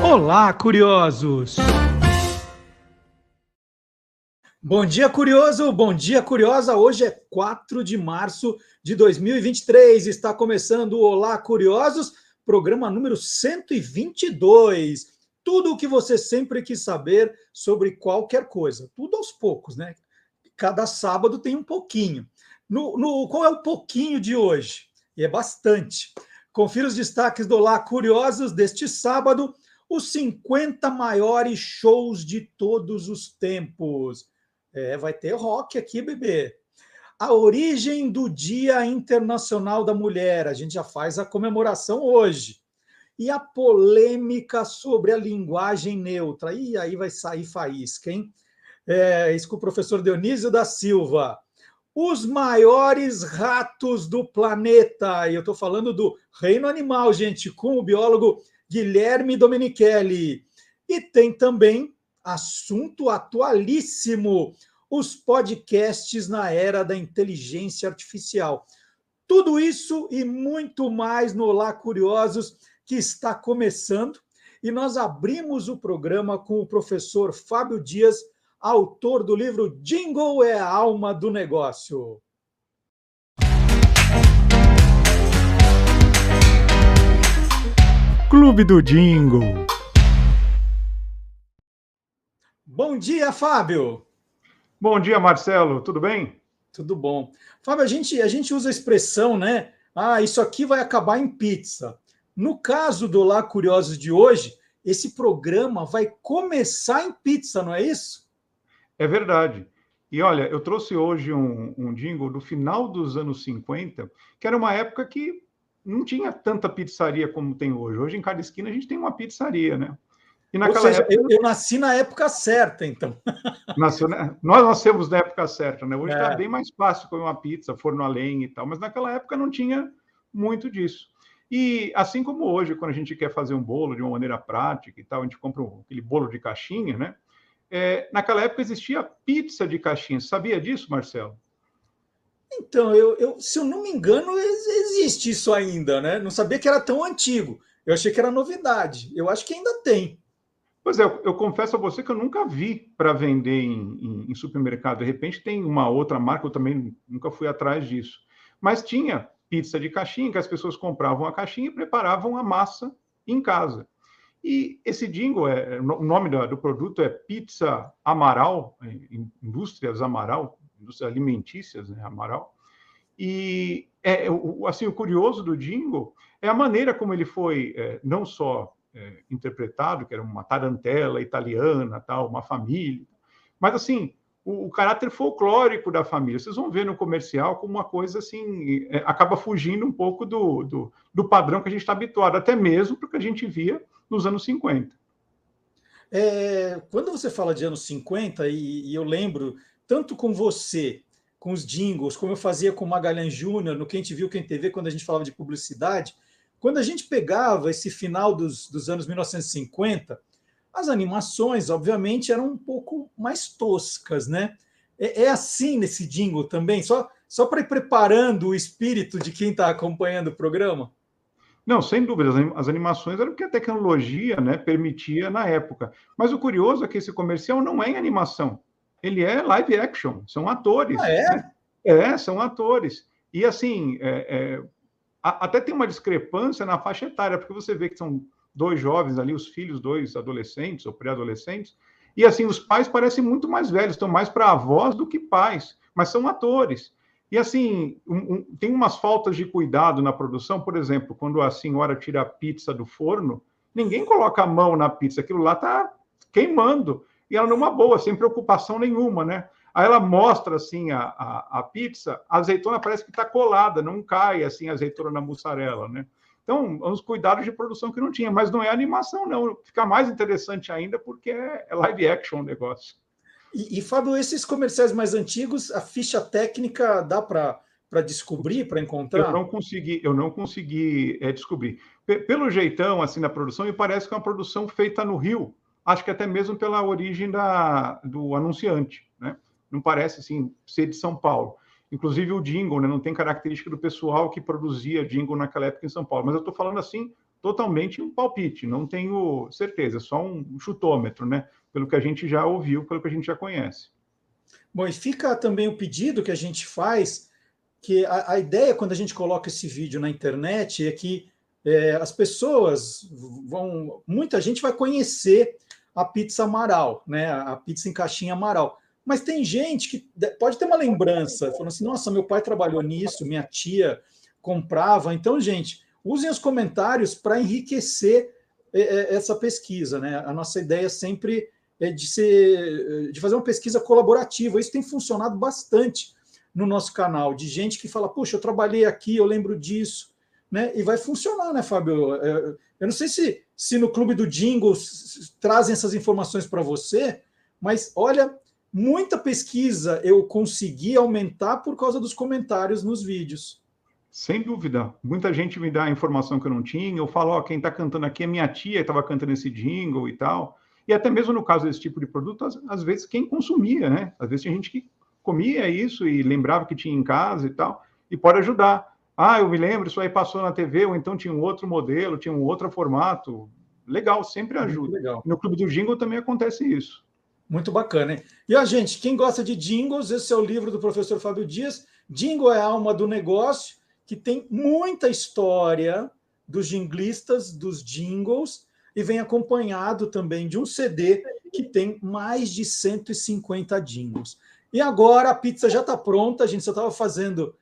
Olá, curiosos! Bom dia, curioso! Bom dia, curiosa! Hoje é 4 de março de 2023. Está começando o Olá, curiosos, programa número 122. Tudo o que você sempre quis saber sobre qualquer coisa. Tudo aos poucos, né? Cada sábado tem um pouquinho. Qual é o pouquinho de hoje? E é bastante. Confira os destaques do Olá, curiosos, deste sábado. Os 50 maiores shows de todos os tempos. Vai ter rock aqui, bebê. A origem do Dia Internacional da Mulher. A gente já faz a comemoração hoje. E a polêmica sobre a linguagem neutra. E aí vai sair faísca, hein? Isso com o professor Dionísio da Silva. Os maiores ratos do planeta. E eu estou falando do reino animal, gente, com o biólogo Guilherme Domenichelli. E tem também assunto atualíssimo: os podcasts na era da inteligência artificial. Tudo isso e muito mais no Olá Curiosos, que está começando. E nós abrimos o programa com o professor Fábio Dias, autor do livro Jingle é a Alma do Negócio. Clube do Jingle. Bom dia, Fábio. Bom dia, Marcelo. Tudo bem? Tudo bom. Fábio, a gente usa a expressão, né? Isso aqui vai acabar em pizza. No caso do Olá Curiosos de hoje, esse programa vai começar em pizza, não é isso? É verdade. E olha, eu trouxe hoje um jingle do final dos anos 50, que era uma época que não tinha tanta pizzaria como tem hoje. Hoje, em cada esquina, a gente tem uma pizzaria, né? E naquela época... eu nasci na época certa, então. Nós nascemos na época certa, né? Hoje está bem mais fácil comer uma pizza, forno a lenha e tal, mas naquela época não tinha muito disso. E assim como hoje, quando a gente quer fazer um bolo de uma maneira prática e tal, a gente compra aquele bolo de caixinha, né? Naquela época existia pizza de caixinha. Sabia disso, Marcelo? Então, se eu não me engano, existe isso ainda, né? Não sabia que era tão antigo. Eu achei que era novidade. Eu acho que ainda tem. Pois é, eu confesso a você que eu nunca vi para vender em supermercado. De repente tem uma outra marca, eu também nunca fui atrás disso. Mas tinha pizza de caixinha, que as pessoas compravam a caixinha e preparavam a massa em casa. E esse jingle, o nome do produto é Pizza Amaral, Indústrias Amaral, Indústrias Alimentícias, né, Amaral. E assim, o curioso do jingle é a maneira como ele foi não só interpretado, que era uma tarantela italiana, tal, uma família, mas assim, o caráter folclórico da família. Vocês vão ver no comercial como uma coisa assim, acaba fugindo um pouco do padrão que a gente está habituado, até mesmo porque a gente via nos anos 50. Quando você fala de anos 50, e eu lembro, tanto com você, com os jingles, como eu fazia com o Magalhães Júnior, no Quem Te Viu, Quem TV, quando a gente falava de publicidade, quando a gente pegava esse final dos anos 1950, as animações, obviamente, eram um pouco mais toscas, né? É assim nesse jingle também? Só para ir preparando o espírito de quem está acompanhando o programa? Não, sem dúvida, as animações eram o que a tecnologia, né, permitia na época. Mas o curioso é que esse comercial não é em animação, ele é live action, são atores. Né? São atores. E assim, até tem uma discrepância na faixa etária, porque você vê que são dois jovens ali, os filhos, dois adolescentes ou pré-adolescentes, e assim, os pais parecem muito mais velhos, estão mais para avós do que pais, mas são atores. E assim, tem umas faltas de cuidado na produção, por exemplo, quando a senhora tira a pizza do forno, ninguém coloca a mão na pizza, aquilo lá está queimando, e ela numa boa, sem preocupação nenhuma, né? Aí ela mostra assim a pizza, a azeitona parece que está colada, não cai assim a azeitona na mussarela, né? Então, uns cuidados de produção que não tinha, mas não é animação, não. Fica mais interessante ainda porque é live action o negócio. E Fábio, esses comerciais mais antigos, a ficha técnica dá para descobrir, para encontrar? Eu não consegui descobrir. Pelo jeitão, assim, na produção, me parece que é uma produção feita no Rio. Acho que até mesmo pela origem do anunciante, né? Não parece, assim, ser de São Paulo. Inclusive o jingle, né? Não tem característica do pessoal que produzia jingle naquela época em São Paulo. Mas eu estou falando, assim, totalmente um palpite, não tenho certeza, só um chutômetro, né? Pelo que a gente já ouviu, pelo que a gente já conhece. Bom, e fica também o pedido que a gente faz, que a ideia quando a gente coloca esse vídeo na internet é que as pessoas muita gente vai conhecer a pizza Amaral, né? A pizza em caixinha Amaral. Mas tem gente que pode ter uma lembrança, falando assim, nossa, meu pai trabalhou nisso, minha tia comprava. Então, gente, usem os comentários para enriquecer essa pesquisa, né? A nossa ideia sempre é de fazer uma pesquisa colaborativa. Isso tem funcionado bastante no nosso canal, de gente que fala, puxa, eu trabalhei aqui, eu lembro disso, né? E vai funcionar, né, Fábio? Eu não sei se no Clube do Jingle trazem essas informações para você, mas olha, muita pesquisa eu consegui aumentar por causa dos comentários nos vídeos. Sem dúvida. Muita gente me dá a informação que eu não tinha. Eu falo, ó, quem está cantando aqui é minha tia, que estava cantando esse jingle e tal. E até mesmo no caso desse tipo de produto, às vezes quem consumia, né? Às vezes tinha gente que comia isso e lembrava que tinha em casa e tal, e pode ajudar. Ah, eu me lembro, isso aí passou na TV, ou então tinha um outro modelo, tinha um outro formato. Legal, sempre Muito ajuda. legal. No Clube do Jingle também acontece isso. Muito bacana, hein? E a gente, quem gosta de jingles, esse é o livro do professor Fábio Dias. Jingle é a alma do negócio, que tem muita história dos jinglistas, dos jingles, e vem acompanhado também de um CD que tem mais de 150 jingles. E agora a pizza já está pronta, a gente só estava fazendo,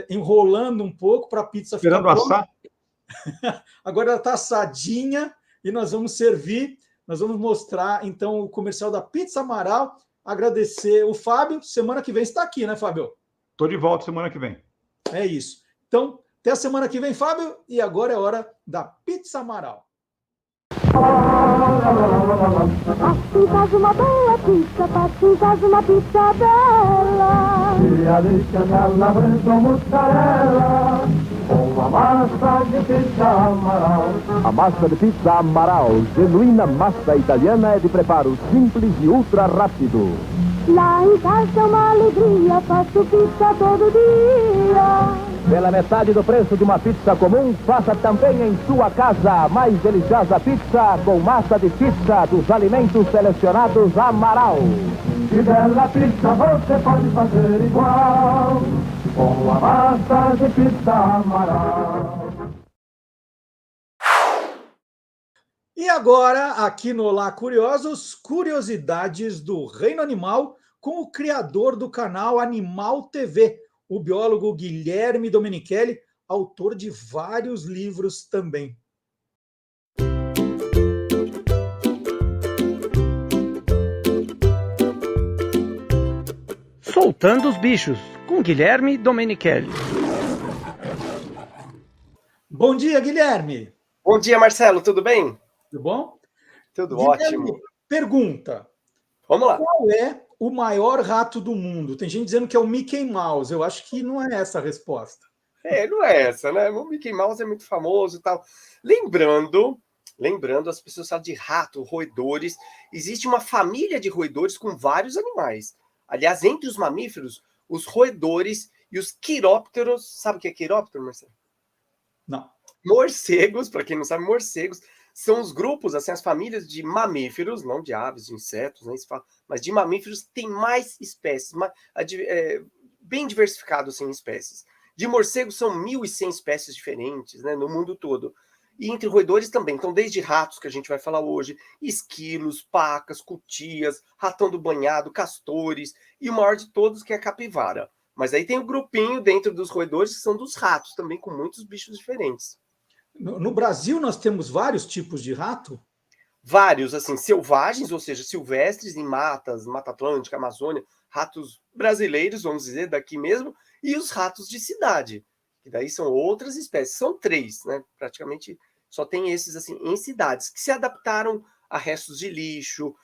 enrolando um pouco para a pizza ficar Esperando pronta. assar? Agora ela está assadinha e nós vamos servir. Nós vamos mostrar, então, o comercial da Pizza Amaral. Agradecer o Fábio. Semana que vem está aqui, né, Fábio? Estou de volta semana que vem. É isso. Então, até a semana que vem, Fábio. E agora é hora da Pizza Amaral. Faça em casa uma boa pizza, faça em casa uma pizza bela. Dia de canela, branco, mussarela, com a massa de pizza Amaral. A massa de pizza Amaral, genuína massa italiana, é de preparo simples e ultra rápido. Lá em casa é uma alegria, faço pizza todo dia. Pela metade do preço de uma pizza comum, faça também em sua casa a mais deliciosa pizza com massa de pizza dos alimentos selecionados Amaral. Que bela pizza você pode fazer igual, com a massa de pizza Amaral. E agora, aqui no Olá Curiosos, curiosidades do reino animal com o criador do canal Animal TV, o biólogo Guilherme Domenichelli, autor de vários livros também. Soltando os bichos, com Guilherme Domenichelli. Bom dia, Guilherme. Bom dia, Marcelo, tudo bem? Tudo bom? Tudo Guilherme, ótimo. pergunta. Vamos lá. Qual é o maior rato do mundo? Tem gente dizendo que é o Mickey Mouse. Eu acho que não é essa a resposta. Não é essa, né? O Mickey Mouse é muito famoso e tal. Lembrando, as pessoas falam de rato, roedores. Existe uma família de roedores com vários animais. Aliás, entre os mamíferos, os roedores e os quirópteros. Sabe o que é quiróptero, Marcelo? Não. Morcegos, para quem não sabe, morcegos são os grupos, assim, as famílias de mamíferos, não de aves, de insetos, né, mas de mamíferos que tem mais espécies, bem diversificado assim, em espécies. De morcegos são 1.100 espécies diferentes, né, no mundo todo. E entre roedores também, então desde ratos, que a gente vai falar hoje, esquilos, pacas, cutias, ratão do banhado, castores, e o maior de todos que é a capivara. Mas aí tem um grupinho dentro dos roedores que são dos ratos, também com muitos bichos diferentes. No Brasil, nós temos vários tipos de rato? Vários, assim, selvagens, ou seja, silvestres em matas, Mata Atlântica, Amazônia, ratos brasileiros, vamos dizer, daqui mesmo, e os ratos de cidade, que daí são outras espécies. São 3, né? Praticamente só tem esses, assim, em cidades, que se adaptaram a restos de lixo,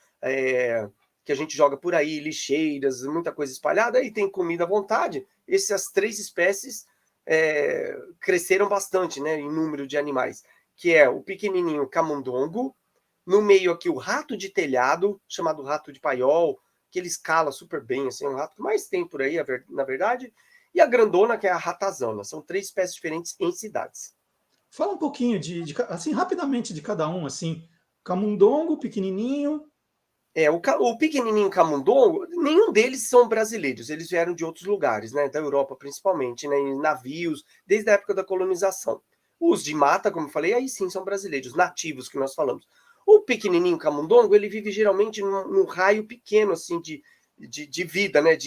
que a gente joga por aí, lixeiras, muita coisa espalhada, e tem comida à vontade. Essas 3 espécies cresceram bastante, né, em número de animais, que é o pequenininho camundongo, no meio aqui o rato de telhado, chamado rato de paiol, que ele escala super bem, assim, é um rato que mais tem por aí, na verdade, e a grandona, que é a ratazana. São 3 espécies diferentes em cidades. Fala um pouquinho assim, rapidamente de cada um, assim. Camundongo, pequenininho. O pequenininho camundongo, nenhum deles são brasileiros, eles vieram de outros lugares, né, da Europa principalmente, né, em navios, desde a época da colonização. Os de mata, como eu falei, aí sim são brasileiros, nativos que nós falamos. O pequenininho camundongo, ele vive geralmente num raio pequeno, assim, de vida, né,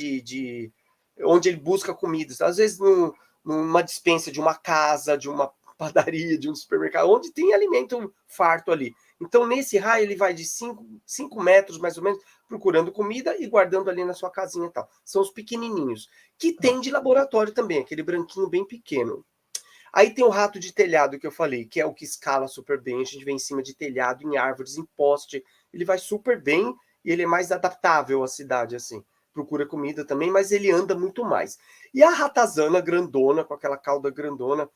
onde ele busca comida. Às vezes numa despensa de uma casa, de uma padaria, de um supermercado, onde tem alimento farto ali. Então, nesse raio, ele vai de 5 metros, mais ou menos, procurando comida e guardando ali na sua casinha e tal. São os pequenininhos, que tem de laboratório também, aquele branquinho bem pequeno. Aí tem o rato de telhado que eu falei, que é o que escala super bem. A gente vem em cima de telhado, em árvores, em poste. Ele vai super bem e ele é mais adaptável à cidade, assim. Procura comida também, mas ele anda muito mais. E a ratazana grandona, com aquela cauda grandona,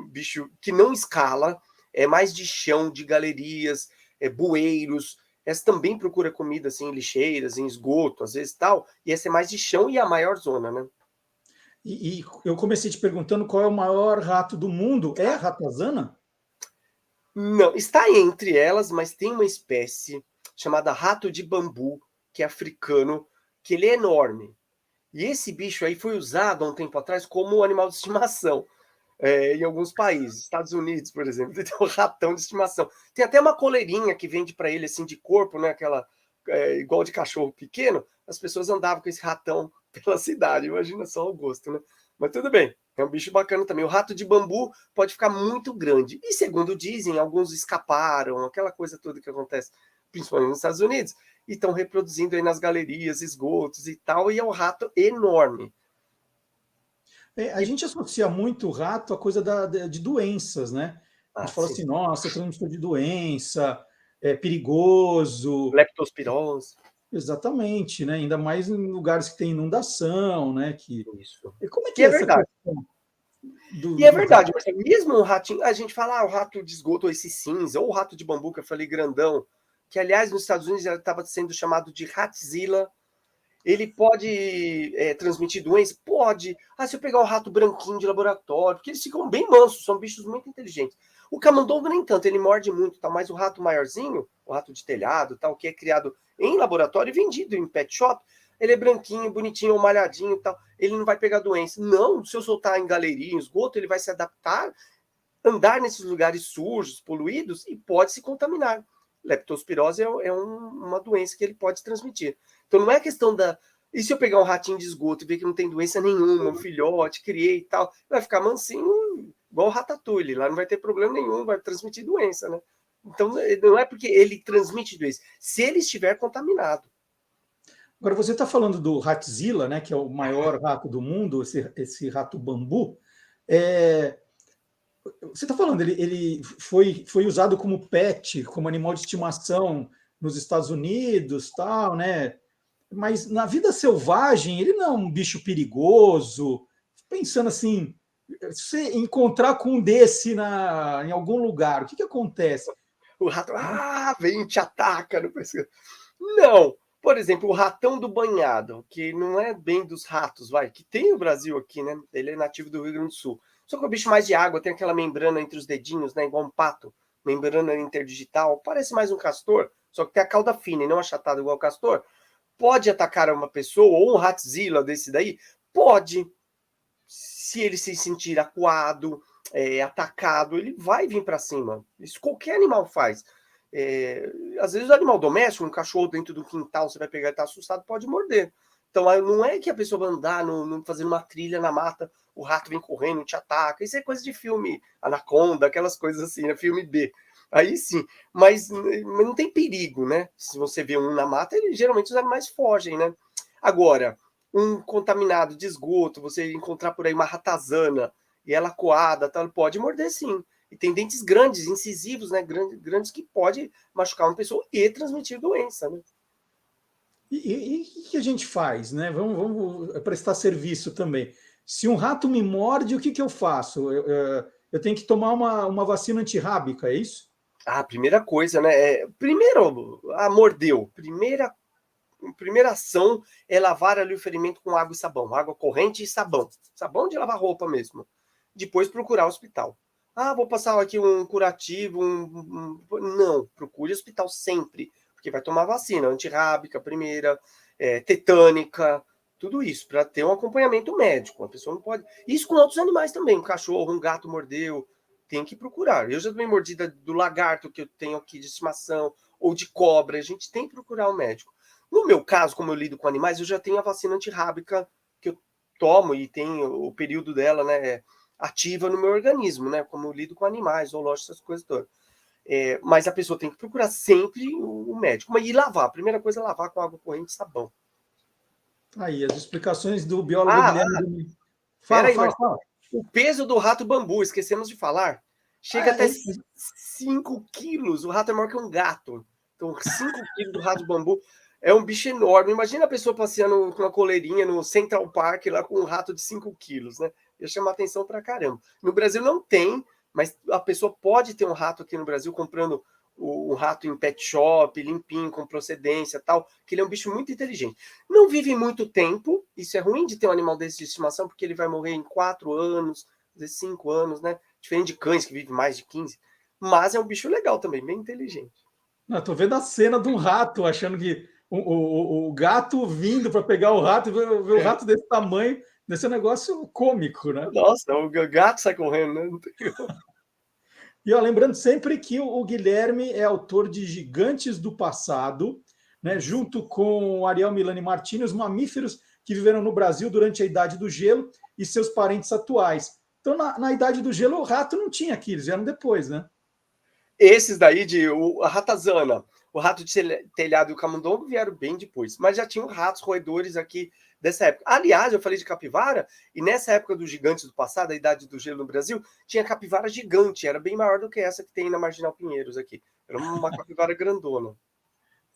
bicho que não escala, é mais de chão, de galerias, bueiros. Essa também procura comida assim, em lixeiras, em esgoto, às vezes tal. E essa é mais de chão e a maior zona, né? E eu comecei te perguntando qual é o maior rato do mundo. É a ratazana? Não, está entre elas, mas tem uma espécie chamada rato de bambu, que é africano, que ele é enorme. E esse bicho aí foi usado há um tempo atrás como animal de estimação. Em alguns países, Estados Unidos, por exemplo, tem um ratão de estimação. Tem até uma coleirinha que vende para ele assim de corpo, né? Aquela igual de cachorro pequeno. As pessoas andavam com esse ratão pela cidade. Imagina só o gosto, né? Mas tudo bem, é um bicho bacana também. O rato de bambu pode ficar muito grande. E segundo dizem, alguns escaparam, aquela coisa toda que acontece, principalmente nos Estados Unidos, e estão reproduzindo aí nas galerias, esgotos e tal. E é um rato enorme. A gente associa muito o rato à coisa de doenças, né? A gente fala Sim. assim, nossa, transmissor de doença, é perigoso. Leptospirose. Exatamente, né? Ainda mais em lugares que tem inundação, né? Isso. E como é que E é é essa verdade. questão E é do rato? verdade, Marcelo, mesmo o ratinho, a gente fala, o rato de esgoto, ou esse cinza, ou o rato de bambu, que eu falei grandão, que aliás nos Estados Unidos já estava sendo chamado de ratzilla. Ele pode transmitir doença? Pode. Se eu pegar um rato branquinho de laboratório, porque eles ficam bem mansos, são bichos muito inteligentes. O camundongo nem tanto, ele morde muito, tá? Mas o rato maiorzinho, o rato de telhado, tal, que é criado em laboratório e vendido em pet shop, ele é branquinho, bonitinho, malhadinho e tal. Ele não vai pegar doença. Não, se eu soltar em galeria, em esgoto, ele vai se adaptar, andar nesses lugares sujos, poluídos e pode se contaminar. Leptospirose é uma doença que ele pode transmitir. Então não é questão da... E se eu pegar um ratinho de esgoto e ver que não tem doença nenhuma, um filhote, criei e tal, vai ficar mansinho, igual o ratatouille, lá não vai ter problema nenhum, vai transmitir doença, né? Então não é porque ele transmite doença, se ele estiver contaminado. Agora, você está falando do Ratzilla, né, que é o maior rato do mundo, esse rato bambu. Você está falando, ele foi usado como pet, como animal de estimação nos Estados Unidos, tal, né? Mas na vida selvagem, ele não é um bicho perigoso. Pensando assim, se você encontrar com um desse em algum lugar, o que acontece? O rato, vem e te ataca no pescoço. Não! Por exemplo, o ratão do banhado, que não é bem dos ratos, que tem no Brasil aqui, né? Ele é nativo do Rio Grande do Sul. Só que o bicho mais de água, tem aquela membrana entre os dedinhos, né? Igual um pato, membrana interdigital, parece mais um castor, só que tem a cauda fina e não achatada igual o castor. Pode atacar uma pessoa, ou um ratzilla desse daí? Pode. Se ele se sentir acuado, atacado, ele vai vir para cima. Isso qualquer animal faz. Às vezes o animal doméstico, um cachorro dentro do quintal, você vai pegar e está assustado, pode morder. Então não é que a pessoa vai andar fazendo uma trilha na mata, o rato vem correndo, te ataca. Isso é coisa de filme Anaconda, aquelas coisas assim, né? Filme B. Aí sim, mas não tem perigo, né? Se você vê um na mata, geralmente os animais fogem, né? Agora, um contaminado de esgoto, você encontrar por aí uma ratazana e ela coada, ela pode morder sim. E tem dentes grandes, incisivos, né? Grandes que pode machucar uma pessoa e transmitir doença, né? E o que a gente faz, né? Vamos prestar serviço também. Se um rato me morde, o que eu faço? Eu tenho que tomar uma vacina antirrábica, é isso? Primeira coisa, né? Primeiro, mordeu. Primeira ação é lavar ali o ferimento com água e sabão. Água corrente e sabão. Sabão de lavar roupa mesmo. Depois procurar o hospital. vou passar aqui um curativo, não, procure hospital sempre, porque vai tomar vacina, antirrábica, primeira, tetânica, tudo isso, para ter um acompanhamento médico. A pessoa não pode... Isso com outros animais também, um cachorro, um gato mordeu, tem que procurar. Eu já tomei mordida do lagarto que eu tenho aqui de estimação, ou de cobra, a gente tem que procurar um médico. No meu caso, como eu lido com animais, eu já tenho a vacina antirrábica que eu tomo e tem o período dela, né, ativa no meu organismo, né, como eu lido com animais, zoológicos, essas coisas todas. Mas a pessoa tem que procurar sempre o médico. E lavar, a primeira coisa é lavar com água corrente e sabão. Aí, as explicações do biólogo Guilherme. Fala. O peso do rato bambu, esquecemos de falar, chega até 5 quilos. O rato é maior que um gato. Então, 5 quilos do rato bambu é um bicho enorme. Imagina a pessoa passeando com uma coleirinha no Central Park lá com um rato de 5 quilos, né? Ia chamar atenção pra caramba. No Brasil não tem, mas a pessoa pode ter um rato aqui no Brasil comprando o rato em pet shop, limpinho, com procedência tal, que ele é um bicho muito inteligente. Não vive muito tempo, isso é ruim de ter um animal desse de estimação, porque ele vai morrer em 4 anos, 5 anos, né? Diferente de cães, que vivem mais de 15. Mas é um bicho legal também, bem inteligente. Tô vendo a cena de um rato, achando que o gato vindo para pegar o rato, ver o rato desse tamanho, desse negócio cômico, né? Nossa, o gato sai correndo, né? E lembrando sempre que o Guilherme é autor de Gigantes do Passado, né, junto com Ariel Milani Martini, os mamíferos que viveram no Brasil durante a Idade do Gelo e seus parentes atuais. Então, na Idade do Gelo, o rato não tinha aqui, eles vieram depois, né? Esses daí, a ratazana, o rato de telhado e o camundongo vieram bem depois, mas já tinham ratos roedores aqui dessa época. Aliás, eu falei de capivara, e nessa época dos gigantes do passado, a Idade do Gelo no Brasil, tinha capivara gigante, era bem maior do que essa que tem na Marginal Pinheiros aqui. Era uma capivara grandona.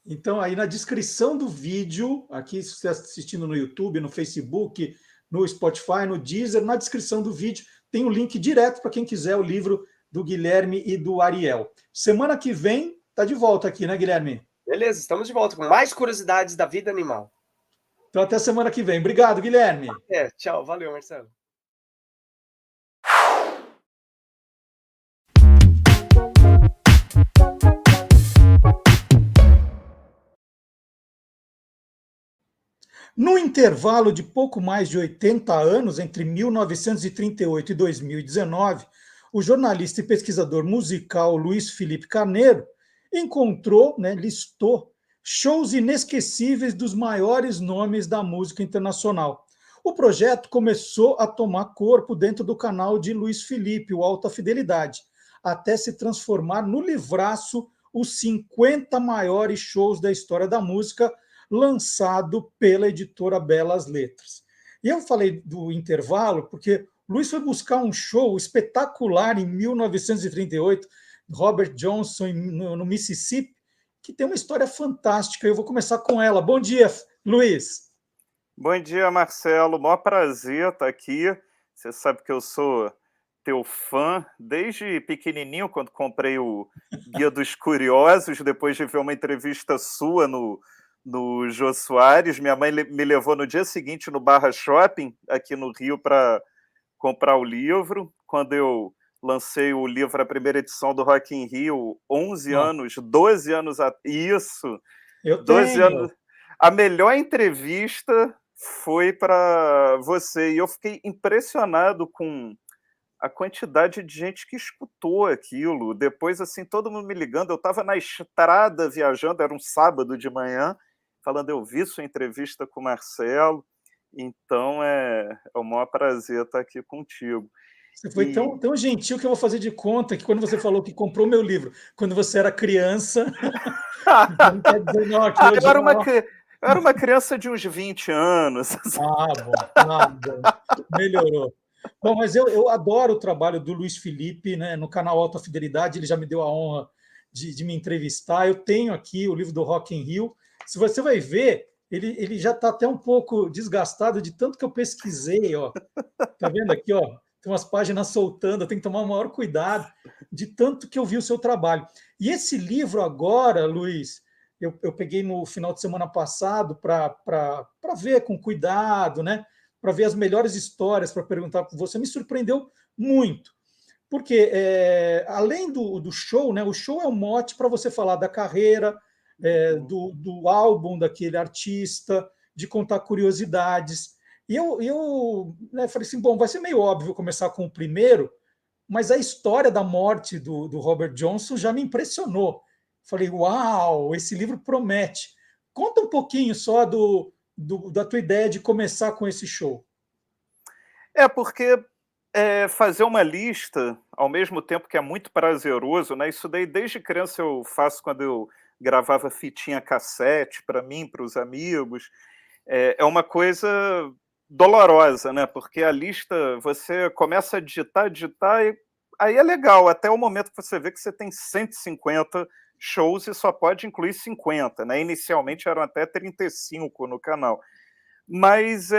Então, aí na descrição do vídeo, aqui se você está assistindo no YouTube, no Facebook, no Spotify, no Deezer, na descrição do vídeo tem o link direto para quem quiser o livro do Guilherme e do Ariel. Semana que vem, tá de volta aqui, né, Guilherme? Beleza, estamos de volta com mais curiosidades da vida animal. Então, até semana que vem. Obrigado, Guilherme. Tchau. Valeu, Marcelo. No intervalo de pouco mais de 80 anos, entre 1938 e 2019, o jornalista e pesquisador musical Luiz Felipe Carneiro encontrou, listou shows inesquecíveis dos maiores nomes da música internacional. O projeto começou a tomar corpo dentro do canal de Luiz Felipe, o Alta Fidelidade, até se transformar no livraço Os 50 Maiores Shows da História da Música, lançado pela editora Belas Letras. E eu falei do intervalo porque Luiz foi buscar um show espetacular em 1938, Robert Johnson no Mississippi, que tem uma história fantástica. Eu vou começar com ela. Bom dia, Luiz. Bom dia, Marcelo. Maior prazer estar aqui. Você sabe que eu sou teu fã desde pequenininho, quando comprei o Guia dos Curiosos, depois de ver uma entrevista sua no Jô Soares. Minha mãe me levou no dia seguinte no Barra Shopping, aqui no Rio, para comprar o livro. Quando eu lancei o livro, a primeira edição do Rock in Rio, 12 anos... Isso! Eu 12 tenho. anos. A melhor entrevista foi para você, e eu fiquei impressionado com a quantidade de gente que escutou aquilo. Depois, assim, todo mundo me ligando, eu estava na estrada viajando, era um sábado de manhã, falando, eu vi sua entrevista com o Marcelo, então é o maior prazer estar aqui contigo. Você foi tão gentil que eu vou fazer de conta que quando você falou que comprou meu livro, quando você era criança... não quer dizer, não, eu era uma criança de uns 20 anos. Bom. Melhorou. Bom, mas eu adoro o trabalho do Luiz Felipe, né, no canal Alta Fidelidade, ele já me deu a honra de me entrevistar. Eu tenho aqui o livro do Rock in Rio. Se você vai ver, ele já está até um pouco desgastado de tanto que eu pesquisei. Tá vendo aqui? Tem umas páginas soltando, eu tenho que tomar o maior cuidado de tanto que eu vi o seu trabalho. E esse livro agora, Luiz, eu peguei no final de semana passado para ver com cuidado, né? Para ver as melhores histórias, para perguntar para você. Me surpreendeu muito. Porque, além do show, né, o show é um mote para você falar da carreira, do álbum daquele artista, de contar curiosidades. E eu né, falei assim, bom, vai ser meio óbvio começar com o primeiro, mas a história da morte do Robert Johnson já me impressionou. Falei, uau, esse livro promete. Conta um pouquinho só da tua ideia de começar com esse show. Porque fazer uma lista, ao mesmo tempo que é muito prazeroso, né? Isso daí desde criança eu faço quando eu gravava fitinha cassete para mim, para os amigos. É uma coisa dolorosa, né? Porque a lista, você começa a digitar, e aí é legal, até o momento que você vê que você tem 150 shows e só pode incluir 50, né? Inicialmente eram até 35 no canal. Mas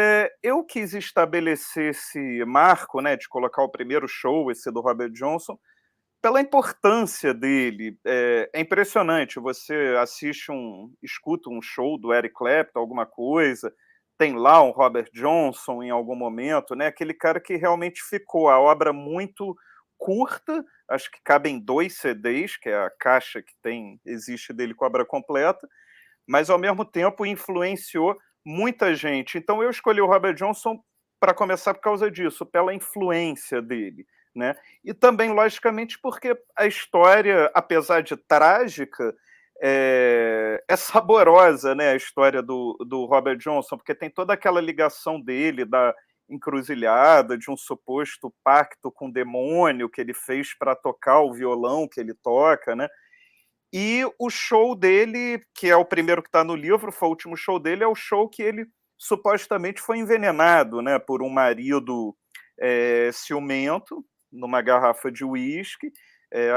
eu quis estabelecer esse marco, né, de colocar o primeiro show, esse do Robert Johnson, pela importância dele. É impressionante, você escuta um show do Eric Clapton, alguma coisa, tem lá um Robert Johnson em algum momento, né, aquele cara que realmente ficou, a obra muito curta, acho que cabem 2 CDs, que é a caixa que existe dele com a obra completa, mas ao mesmo tempo influenciou muita gente. Então eu escolhi o Robert Johnson para começar por causa disso, pela influência dele, né? E também, logicamente, porque a história, apesar de trágica, é saborosa, né? A história do Robert Johnson, porque tem toda aquela ligação dele, da encruzilhada, de um suposto pacto com o demônio que ele fez para tocar o violão que ele toca, né? E o show dele, que é o primeiro que está no livro, foi o último show dele, é o show que ele supostamente foi envenenado, né, por um marido ciumento, numa garrafa de uísque,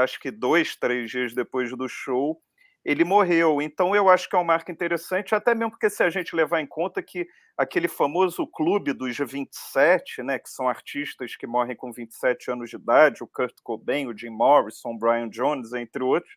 acho que 2, 3 dias depois do show, ele morreu. Então eu acho que é um marco interessante, até mesmo porque se a gente levar em conta que aquele famoso clube dos 27, né, que são artistas que morrem com 27 anos de idade, o Kurt Cobain, o Jim Morrison, o Brian Jones, entre outros,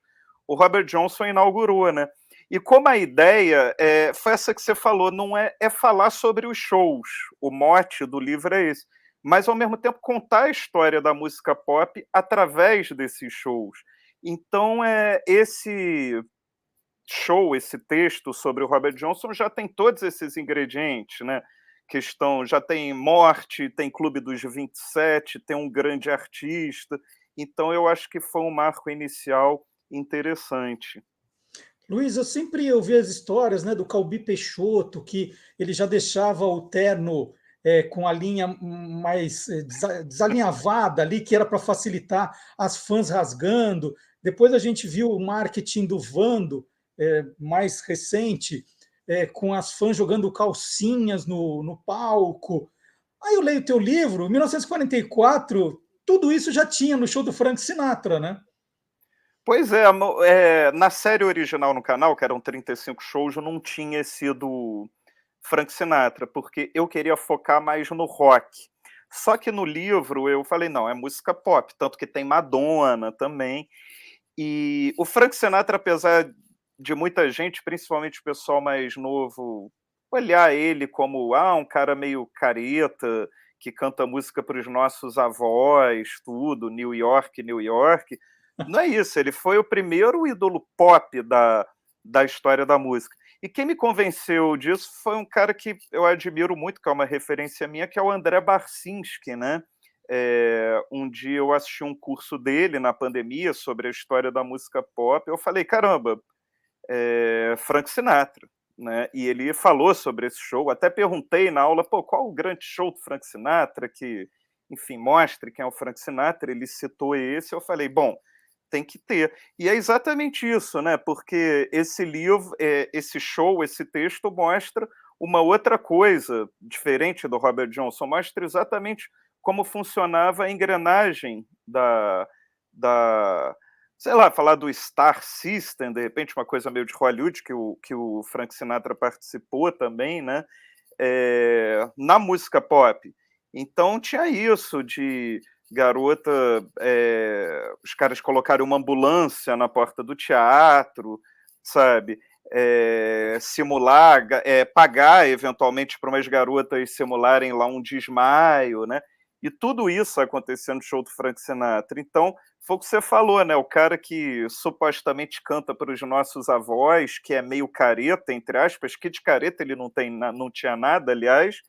o Robert Johnson inaugurou, né? E como a ideia foi essa que você falou, não é falar sobre os shows, o mote do livro é esse, mas ao mesmo tempo contar a história da música pop através desses shows. Então, esse show, esse texto sobre o Robert Johnson já tem todos esses ingredientes, né? Já tem morte, tem Clube dos 27, tem um grande artista. Então, eu acho que foi um marco inicial interessante. Luiz, eu sempre ouvi as histórias, né, do Calbi Peixoto, que ele já deixava o terno com a linha mais desalinhavada ali, que era para facilitar as fãs rasgando. Depois a gente viu o marketing do Vando, mais recente, com as fãs jogando calcinhas no palco. Aí eu leio o teu livro, 1944, tudo isso já tinha no show do Frank Sinatra, né? Pois na série original no canal, que eram 35 shows, não tinha sido Frank Sinatra, porque eu queria focar mais no rock. Só que no livro eu falei, não, é música pop, tanto que tem Madonna também. E o Frank Sinatra, apesar de muita gente, principalmente o pessoal mais novo, olhar ele como um cara meio careta, que canta música para os nossos avós, tudo, New York, New York. Não é isso, ele foi o primeiro ídolo pop da história da música. E quem me convenceu disso foi um cara que eu admiro muito, que é uma referência minha, que é o André Barcinski, né? Um dia eu assisti um curso dele na pandemia sobre a história da música pop, eu falei, caramba, Frank Sinatra, né? E ele falou sobre esse show, até perguntei na aula, qual o grande show do Frank Sinatra que, enfim, mostre quem é o Frank Sinatra, ele citou esse, eu falei, bom, tem que ter. E é exatamente isso, né? Porque esse livro, esse show, esse texto mostra uma outra coisa diferente do Robert Johnson, mostra exatamente como funcionava a engrenagem sei lá, falar do Star System, de repente uma coisa meio de Hollywood, que o Frank Sinatra participou também, né? Na música pop. Então tinha isso de garota, os caras colocaram uma ambulância na porta do teatro, sabe? Simular, pagar eventualmente para umas garotas simularem lá um desmaio, né? E tudo isso acontecendo no show do Frank Sinatra. Então, foi o que você falou, né? O cara que supostamente canta para os nossos avós, que é meio careta, entre aspas, que de careta ele não tinha nada, aliás,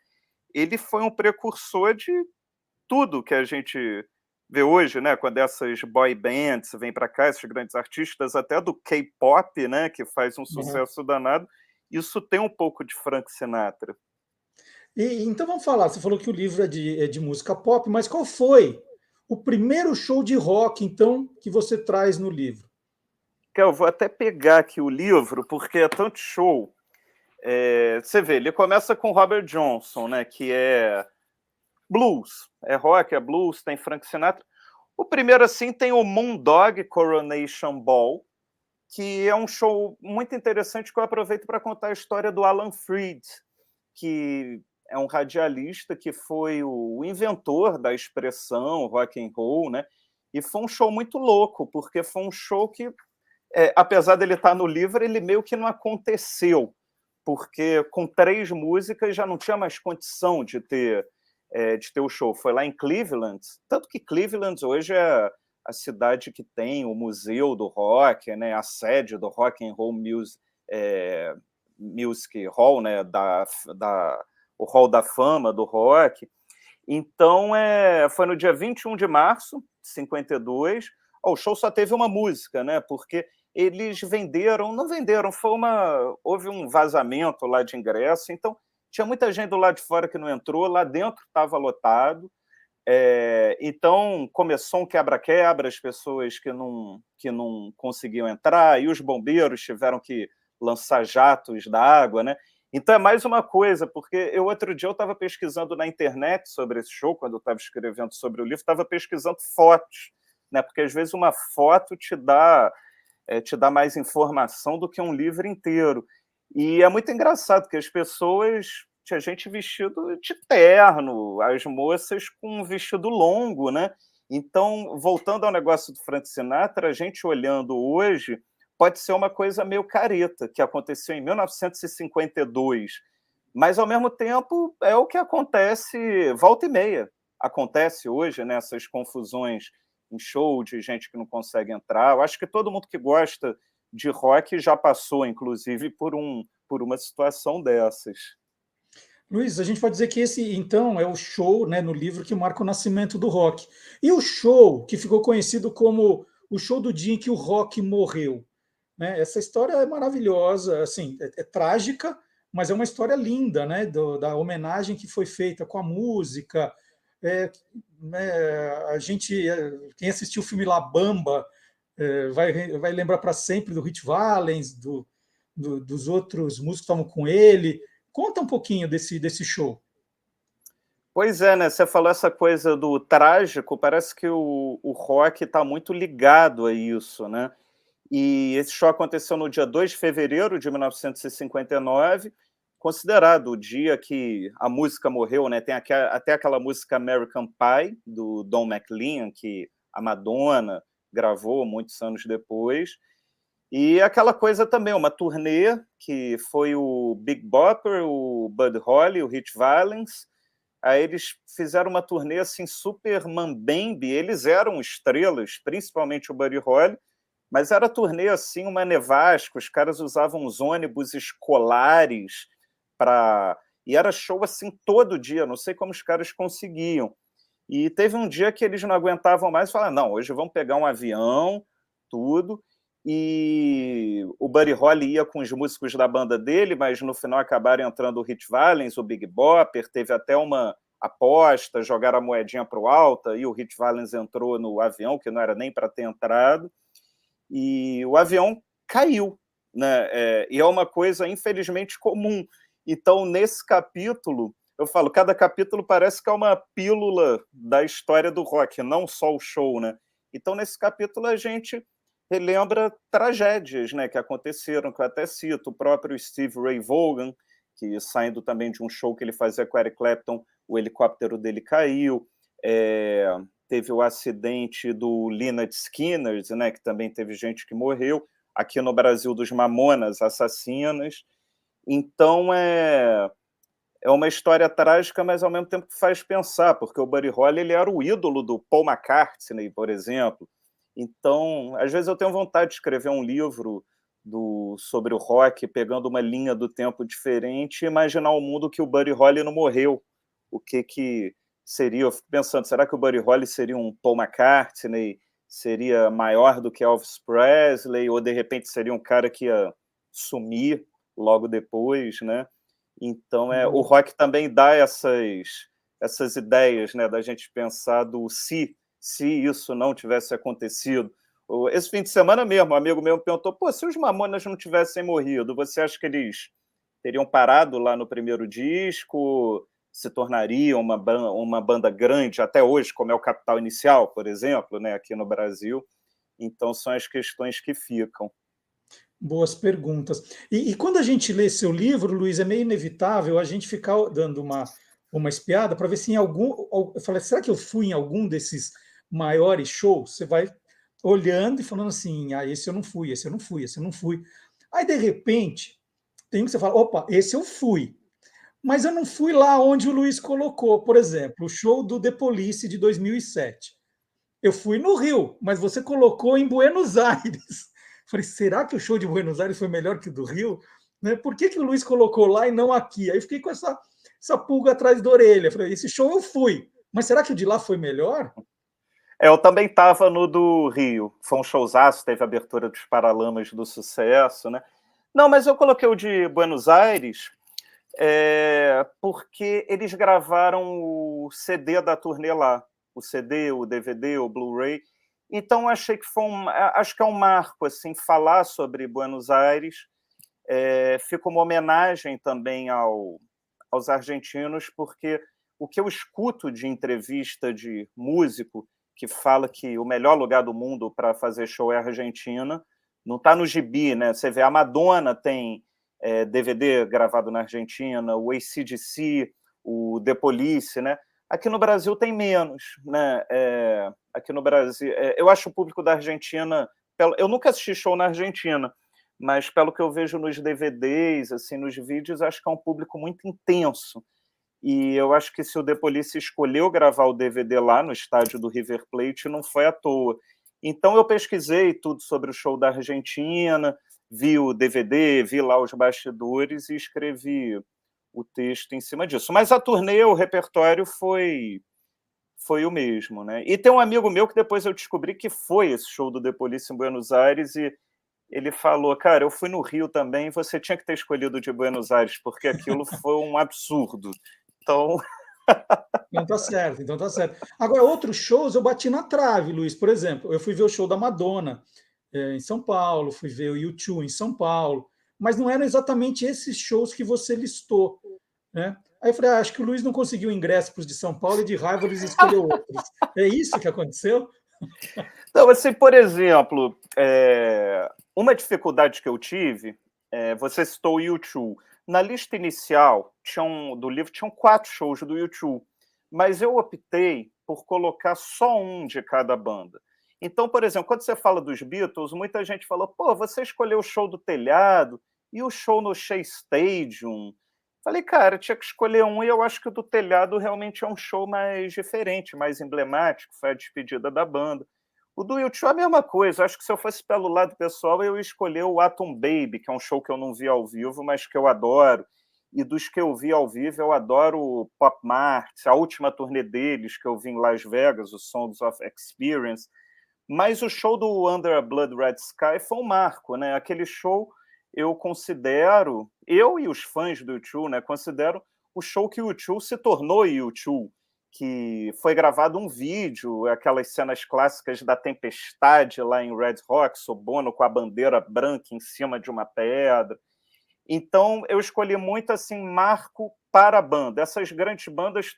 ele foi um precursor de tudo que a gente vê hoje, né? Quando essas boy bands vêm para cá, esses grandes artistas, até do K-pop, né? Que faz um sucesso danado, isso tem um pouco de Frank Sinatra. Então vamos falar, você falou que o livro é de música pop, mas qual foi o primeiro show de rock, então, que você traz no livro? Eu vou até pegar aqui o livro, porque é tanto show. Você vê, ele começa com Robert Johnson, né, que é blues, é rock, é blues, tem Frank Sinatra. O primeiro, assim, tem o Moondog Coronation Ball, que é um show muito interessante que eu aproveito para contar a história do Alan Freed, que é um radialista que foi o inventor da expressão rock and roll, né? E foi um show muito louco, porque foi um show que, apesar dele estar no livro, ele meio que não aconteceu, porque com 3 músicas já não tinha mais condição de ter o show. Foi lá em Cleveland, tanto que Cleveland hoje é a cidade que tem o museu do rock, né? A sede do Rock and Roll Music Hall, né? O Hall da Fama do Rock. Então, foi no dia 21 de março de 52. O show só teve uma música, né? Porque eles não venderam, houve um vazamento lá de ingresso, então tinha muita gente do lado de fora que não entrou, lá dentro estava lotado. Então, começou um quebra-quebra, as pessoas que não conseguiam entrar, e os bombeiros tiveram que lançar jatos d'água, né? Então é mais uma coisa, porque outro dia eu estava pesquisando na internet sobre esse show, quando eu estava escrevendo sobre o livro, estava pesquisando fotos, né? Porque às vezes uma foto te dá mais informação do que um livro inteiro. E é muito engraçado que as pessoas, tinha gente vestido de terno, as moças com um vestido longo, né? Então, voltando ao negócio do Frank Sinatra, a gente olhando hoje, pode ser uma coisa meio careta, que aconteceu em 1952, mas, ao mesmo tempo, é o que acontece volta e meia. Acontece hoje, né, essas confusões em show de gente que não consegue entrar. Eu acho que todo mundo que gosta de rock já passou, inclusive, por uma situação dessas. Luiz, a gente pode dizer que esse, então, é o show, né, no livro que marca o nascimento do rock. E o show que ficou conhecido como o show do dia em que o rock morreu, né? Essa história é maravilhosa, assim, é trágica, mas é uma história linda, né? Da homenagem que foi feita com a música. A gente, quem assistiu o filme La Bamba, vai lembrar para sempre do Ritch Valens, dos outros músicos que estavam com ele. Conta um pouquinho desse show. Pois é, né? Você falou essa coisa do trágico, parece que o rock está muito ligado a isso, né? E esse show aconteceu no dia 2 de fevereiro de 1959, considerado o dia que a música morreu, né? Tem até aquela música American Pie, do Don McLean, que a Madonna gravou muitos anos depois. E aquela coisa também, uma turnê que foi o Big Bopper, o Buddy Holly, o Ritch Valens. Aí eles fizeram uma turnê assim, super mambembe, eles eram estrelas, principalmente o Buddy Holly, mas era turnê assim, uma nevasca, os caras usavam os ônibus escolares e era show assim todo dia, não sei como os caras conseguiam. E teve um dia que eles não aguentavam mais e falaram, não, hoje vamos pegar um avião, tudo, e o Buddy Holly ia com os músicos da banda dele, mas no final acabaram entrando o Ritch Valens, o Big Bopper, teve até uma aposta, jogaram a moedinha para o alto, e o Ritch Valens entrou no avião, que não era nem para ter entrado, e o avião caiu, né? E é uma coisa, infelizmente, comum. Então, nesse capítulo, eu falo, cada capítulo parece que é uma pílula da história do rock, não só o show, né? Então, nesse capítulo, a gente relembra tragédias, né, que aconteceram, que eu até cito, o próprio Steve Ray Vaughan, que saindo também de um show que ele fazia com Eric Clapton, o helicóptero dele caiu, teve o acidente do Lynyrd Skynyrd, né, que também teve gente que morreu, aqui no Brasil dos Mamonas Assassinas. Então, é uma história trágica, mas ao mesmo tempo que faz pensar, porque o Buddy Holly ele era o ídolo do Paul McCartney, por exemplo. Então, às vezes eu tenho vontade de escrever um livro sobre o rock, pegando uma linha do tempo diferente e imaginar um mundo que o Buddy Holly não morreu. O que seria? Eu fico pensando, será que o Buddy Holly seria um Paul McCartney? Seria maior do que Elvis Presley? Ou, de repente, seria um cara que ia sumir logo depois, né? Então, o rock também dá essas ideias, né, da gente pensar do se isso não tivesse acontecido. Esse fim de semana mesmo, um amigo meu me perguntou, pô, se os Mamonas não tivessem morrido, você acha que eles teriam parado lá no primeiro disco, se tornariam uma banda grande até hoje, como é o Capital Inicial, por exemplo, né, aqui no Brasil? Então, são as questões que ficam. Boas perguntas. E quando a gente lê seu livro, Luiz, é meio inevitável a gente ficar dando uma espiada para ver se em algum... Eu falei, será que eu fui em algum desses maiores shows? Você vai olhando e falando assim, esse eu não fui, esse eu não fui, esse eu não fui. Aí, de repente, tem um que você fala, opa, esse eu fui. Mas eu não fui lá onde o Luiz colocou. Por exemplo, o show do The Police de 2007. Eu fui no Rio, mas você colocou em Buenos Aires. Falei, será que o show de Buenos Aires foi melhor que o do Rio? Né? Por que o Luiz colocou lá e não aqui? Aí eu fiquei com essa pulga atrás da orelha. Falei, esse show eu fui, mas será que o de lá foi melhor? Eu também estava no do Rio. Foi um showzaço, teve a abertura dos Paralamas do Sucesso, né? Não, mas eu coloquei o de Buenos Aires porque eles gravaram o CD da turnê lá. O CD, o DVD, o Blu-ray. Então, achei que acho que é um marco, assim, falar sobre Buenos Aires. Fica uma homenagem também aos argentinos, porque o que eu escuto de entrevista de músico que fala que o melhor lugar do mundo para fazer show é a Argentina, não está no gibi, né? Você vê, a Madonna tem DVD gravado na Argentina, o AC/DC, o The Police, né? Aqui no Brasil tem menos, né? Aqui no Brasil, eu acho o público da Argentina... Eu nunca assisti show na Argentina, mas pelo que eu vejo nos DVDs, assim, nos vídeos, acho que é um público muito intenso. E eu acho que se o The Police escolheu gravar o DVD lá no estádio do River Plate, não foi à toa. Então eu pesquisei tudo sobre o show da Argentina, vi o DVD, vi lá os bastidores e escrevi o texto em cima disso. Mas a turnê, o repertório foi o mesmo, né? E tem um amigo meu que depois eu descobri que foi esse show do The Police em Buenos Aires e ele falou, cara, eu fui no Rio também, você tinha que ter escolhido de Buenos Aires, porque aquilo foi um absurdo. Então... Então tá certo. Agora, outros shows eu bati na trave, Luiz. Por exemplo, eu fui ver o show da Madonna em São Paulo, fui ver o U2 em São Paulo, mas não eram exatamente esses shows que você listou, né? Aí eu falei, acho que o Luiz não conseguiu ingresso para os de São Paulo e de raiva eles escolheu outros. É isso que aconteceu? Então, assim, por exemplo, uma dificuldade que eu tive, você citou o U2. Na lista inicial do livro tinham 4 shows do U2, mas eu optei por colocar só um de cada banda. Então, por exemplo, quando você fala dos Beatles, muita gente falou, pô, você escolheu o show do Telhado e o show no Shea Stadium. Falei, cara, tinha que escolher um e eu acho que o do Telhado realmente é um show mais diferente, mais emblemático, foi a despedida da banda. O do U2 é a mesma coisa, acho que se eu fosse pelo lado pessoal, eu ia escolher o Atom Baby, que é um show que eu não vi ao vivo, mas que eu adoro. E dos que eu vi ao vivo, eu adoro o Pop Mart, a última turnê deles, que eu vi em Las Vegas, o Songs of Experience. Mas o show do Under a Blood Red Sky foi um marco, né? Aquele show eu considero, eu e os fãs do U2, né, considero o show que o U2 se tornou U2, que foi gravado um vídeo, aquelas cenas clássicas da tempestade lá em Red Rocks, o Bono com a bandeira branca em cima de uma pedra. Então, eu escolhi muito assim, marco para a banda. Essas grandes bandas,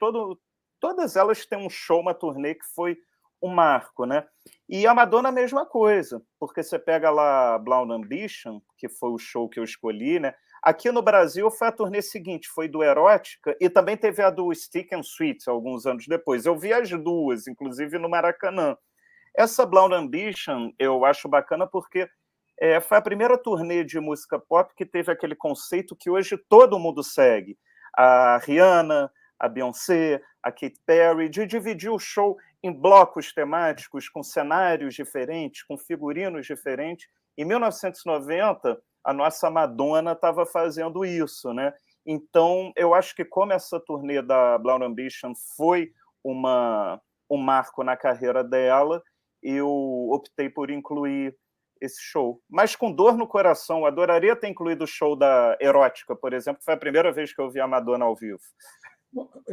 todas elas têm um show, uma turnê que foi um marco, né? E a Madonna a mesma coisa, porque você pega lá Blonde Ambition, que foi o show que eu escolhi, né? Aqui no Brasil foi a turnê seguinte, foi do Erótica, e também teve a do Stick and Sweet, alguns anos depois. Eu vi as duas, inclusive no Maracanã. Essa Blonde Ambition eu acho bacana porque foi a primeira turnê de música pop que teve aquele conceito que hoje todo mundo segue. a Rihanna, a Beyoncé, a Katy Perry, de dividir o show em blocos temáticos, com cenários diferentes, com figurinos diferentes. Em 1990, a nossa Madonna estava fazendo isso, né? Então, eu acho que como essa turnê da Blonde Ambition foi um marco na carreira dela, eu optei por incluir esse show. Mas com dor no coração, adoraria ter incluído o show da Erótica, por exemplo, que foi a primeira vez que eu vi a Madonna ao vivo.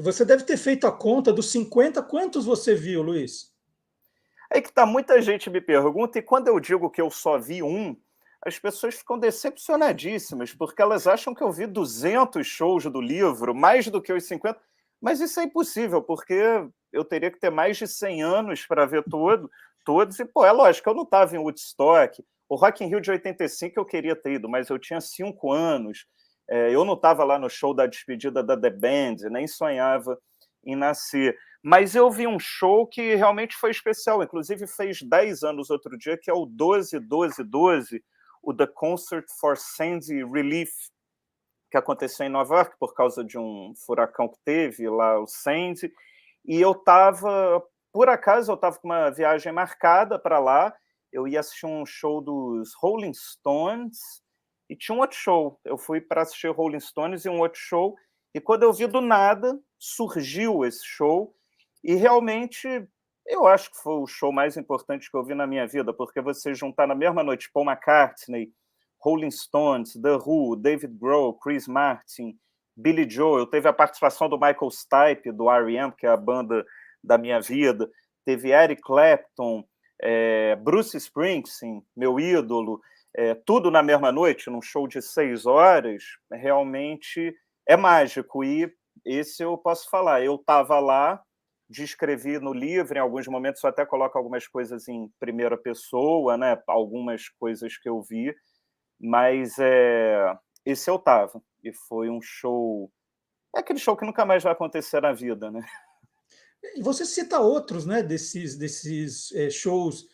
Você deve ter feito a conta dos 50, quantos você viu, Luiz? É que tá, muita gente me pergunta, e quando eu digo que eu só vi um, as pessoas ficam decepcionadíssimas, porque elas acham que eu vi 200 shows do livro, mais do que os 50, mas isso é impossível, porque eu teria que ter mais de 100 anos para ver todos, e, pô, é lógico, eu não estava em Woodstock, o Rock in Rio de 85 eu queria ter ido, mas eu tinha 5 anos, eu não estava lá no show da despedida da The Band, nem sonhava em nascer, mas eu vi um show que realmente foi especial, inclusive fez 10 anos outro dia, que é o 12-12-12, o The Concert for Sandy Relief, que aconteceu em Nova York por causa de um furacão que teve lá, o Sandy, e por acaso, eu estava com uma viagem marcada para lá, eu ia assistir um show dos Rolling Stones, e tinha um outro show, eu fui para assistir Rolling Stones e um outro show, e quando eu vi do nada, surgiu esse show, e realmente eu acho que foi o show mais importante que eu vi na minha vida, porque você juntar na mesma noite Paul McCartney, Rolling Stones, The Who, David Grohl, Chris Martin, Billy Joel, teve a participação do Michael Stipe, do R.E.M., que é a banda da minha vida, teve Eric Clapton, Bruce Springsteen, meu ídolo, tudo na mesma noite, num show de 6 horas, realmente é mágico, e esse eu posso falar, eu estava lá, descrevi no livro, em alguns momentos eu até coloco algumas coisas em primeira pessoa, né? Algumas coisas que eu vi, mas esse eu estava, e foi um show, é aquele show que nunca mais vai acontecer na vida, né? E você cita outros, né, desses shows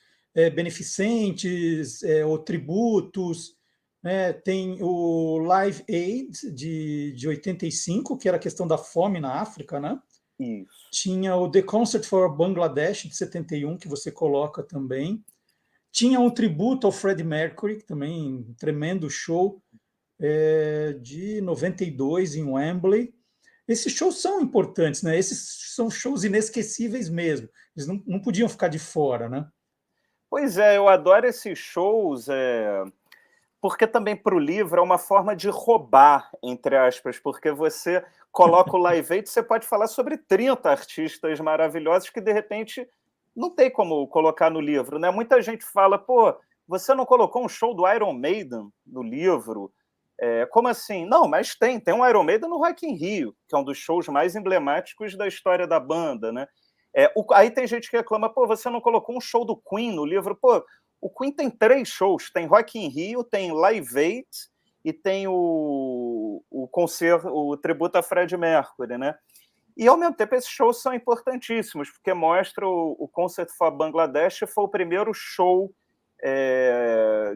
beneficentes ou tributos, né? Tem o Live Aid de 85, que era a questão da fome na África, né? Isso. Tinha o The Concert for Bangladesh, de 71, que você coloca também. Tinha um tributo ao Freddie Mercury, também um tremendo show, de 92, em Wembley. Esses shows são importantes, né? Esses são shows inesquecíveis mesmo. Eles não podiam ficar de fora, né? Pois é, eu adoro esses shows, porque também para o livro é uma forma de roubar, entre aspas, porque você coloca o Live Aid, você pode falar sobre 30 artistas maravilhosos que, de repente, não tem como colocar no livro, né? Muita gente fala, pô, você não colocou um show do Iron Maiden no livro? Como assim? Não, mas tem um Iron Maiden no Rock in Rio, que é um dos shows mais emblemáticos da história da banda, né? Aí tem gente que reclama, pô, você não colocou um show do Queen no livro? Pô, o Queen tem 3 shows, tem Rock in Rio, tem Live Aid e tem o concerto, o tributo a Freddie Mercury, né? E, ao mesmo tempo, esses shows são importantíssimos, porque mostra o Concert for Bangladesh, foi o primeiro show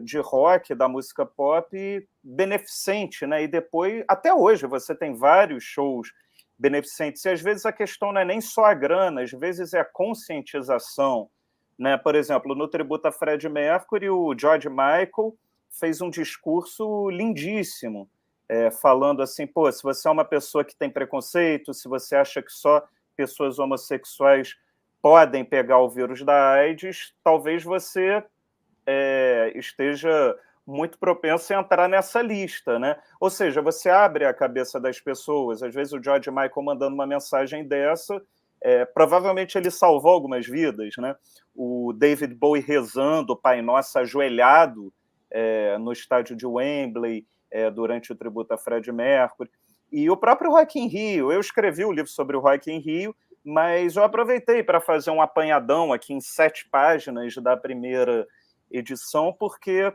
de rock, da música pop, beneficente, né? E depois, até hoje, você tem vários shows beneficentes, e às vezes a questão não é nem só a grana, às vezes é a conscientização, né? Por exemplo, no tributo a Freddie Mercury, o George Michael fez um discurso lindíssimo, falando assim, pô, se você é uma pessoa que tem preconceito, se você acha que só pessoas homossexuais podem pegar o vírus da AIDS, talvez você esteja muito propenso a entrar nessa lista, né? Ou seja, você abre a cabeça das pessoas, às vezes o George Michael mandando uma mensagem dessa, provavelmente ele salvou algumas vidas, né? O David Bowie rezando o Pai Nosso ajoelhado no estádio de Wembley, durante o tributo a Freddie Mercury, e o próprio Rock in Rio. Eu escrevi o livro sobre o Rock in Rio, mas eu aproveitei para fazer um apanhadão aqui em 7 páginas da primeira edição, porque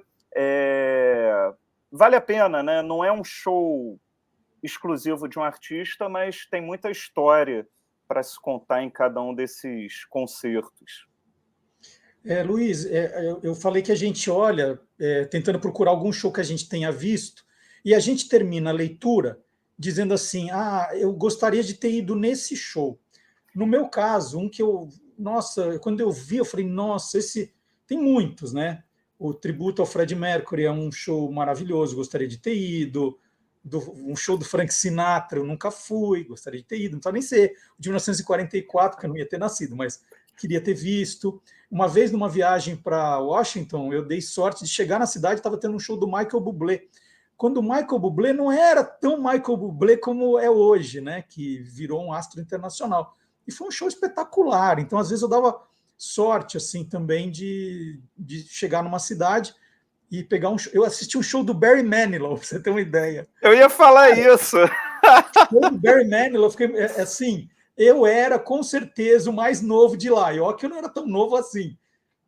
vale a pena, né? Não é um show exclusivo de um artista, mas tem muita história para se contar em cada um desses concertos. Luiz, eu falei que a gente olha, tentando procurar algum show que a gente tenha visto, e a gente termina a leitura dizendo assim, eu gostaria de ter ido nesse show. No meu caso, um que quando eu vi, eu falei, nossa, tem muitos, né? O tributo ao Freddie Mercury é um show maravilhoso, gostaria de ter ido. Um show do Frank Sinatra, eu nunca fui, gostaria de ter ido, não precisa nem ser de 1944, que eu não ia ter nascido, mas queria ter visto. Uma vez, numa viagem para Washington, eu dei sorte de chegar na cidade, estava tendo um show do Michael Bublé. Quando o Michael Bublé não era tão Michael Bublé como é hoje, né? Que virou um astro internacional. E foi um show espetacular. Então, às vezes, eu dava sorte assim também de chegar numa cidade e pegar um show. Eu assisti um show do Barry Manilow, pra você ter uma ideia. Eu ia falar isso. O Barry Manilow, assim, eu era com certeza o mais novo de lá. E ó, que eu não era tão novo assim.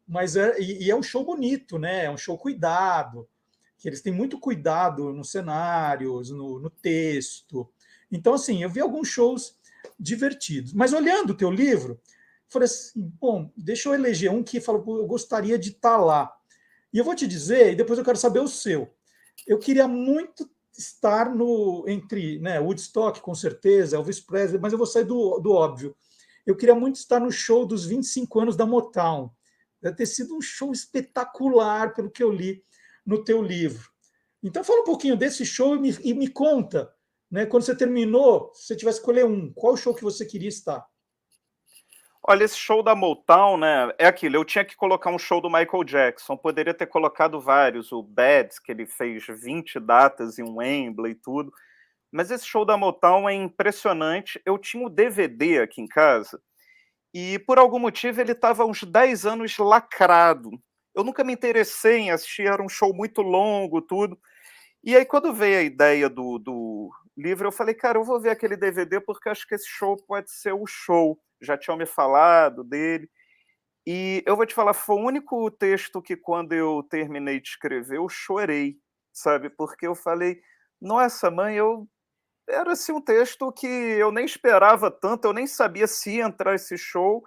Mas é um show bonito, né? É um show cuidado, que eles têm muito cuidado nos cenários, no texto. Então, assim, eu vi alguns shows divertidos. Mas olhando o teu livro, falei assim, bom, deixa eu eleger um que fala, eu gostaria de estar lá. E eu vou te dizer, e depois eu quero saber o seu. Eu queria muito estar entre Woodstock, com certeza, Elvis Presley, mas eu vou sair do óbvio. Eu queria muito estar no show dos 25 anos da Motown. Deve ter sido um show espetacular, pelo que eu li no teu livro. Então, fala um pouquinho desse show e me conta, né, quando você terminou, se você tivesse que escolher qual show que você queria estar? Olha, esse show da Motown, né, é aquilo, eu tinha que colocar um show do Michael Jackson, poderia ter colocado vários, o Bad, que ele fez 20 datas em Wembley e tudo, mas esse show da Motown é impressionante. Eu tinha o DVD aqui em casa, e por algum motivo ele estava há uns 10 anos lacrado. Eu nunca me interessei em assistir, era um show muito longo, tudo. E aí, quando veio a ideia do livro, eu falei, cara, eu vou ver aquele DVD porque acho que esse show pode ser o show. Já tinham me falado dele. E eu vou te falar, foi o único texto que, quando eu terminei de escrever, eu chorei, sabe? Porque eu falei, nossa, mãe, era assim, um texto que eu nem esperava tanto, eu nem sabia se ia entrar esse show.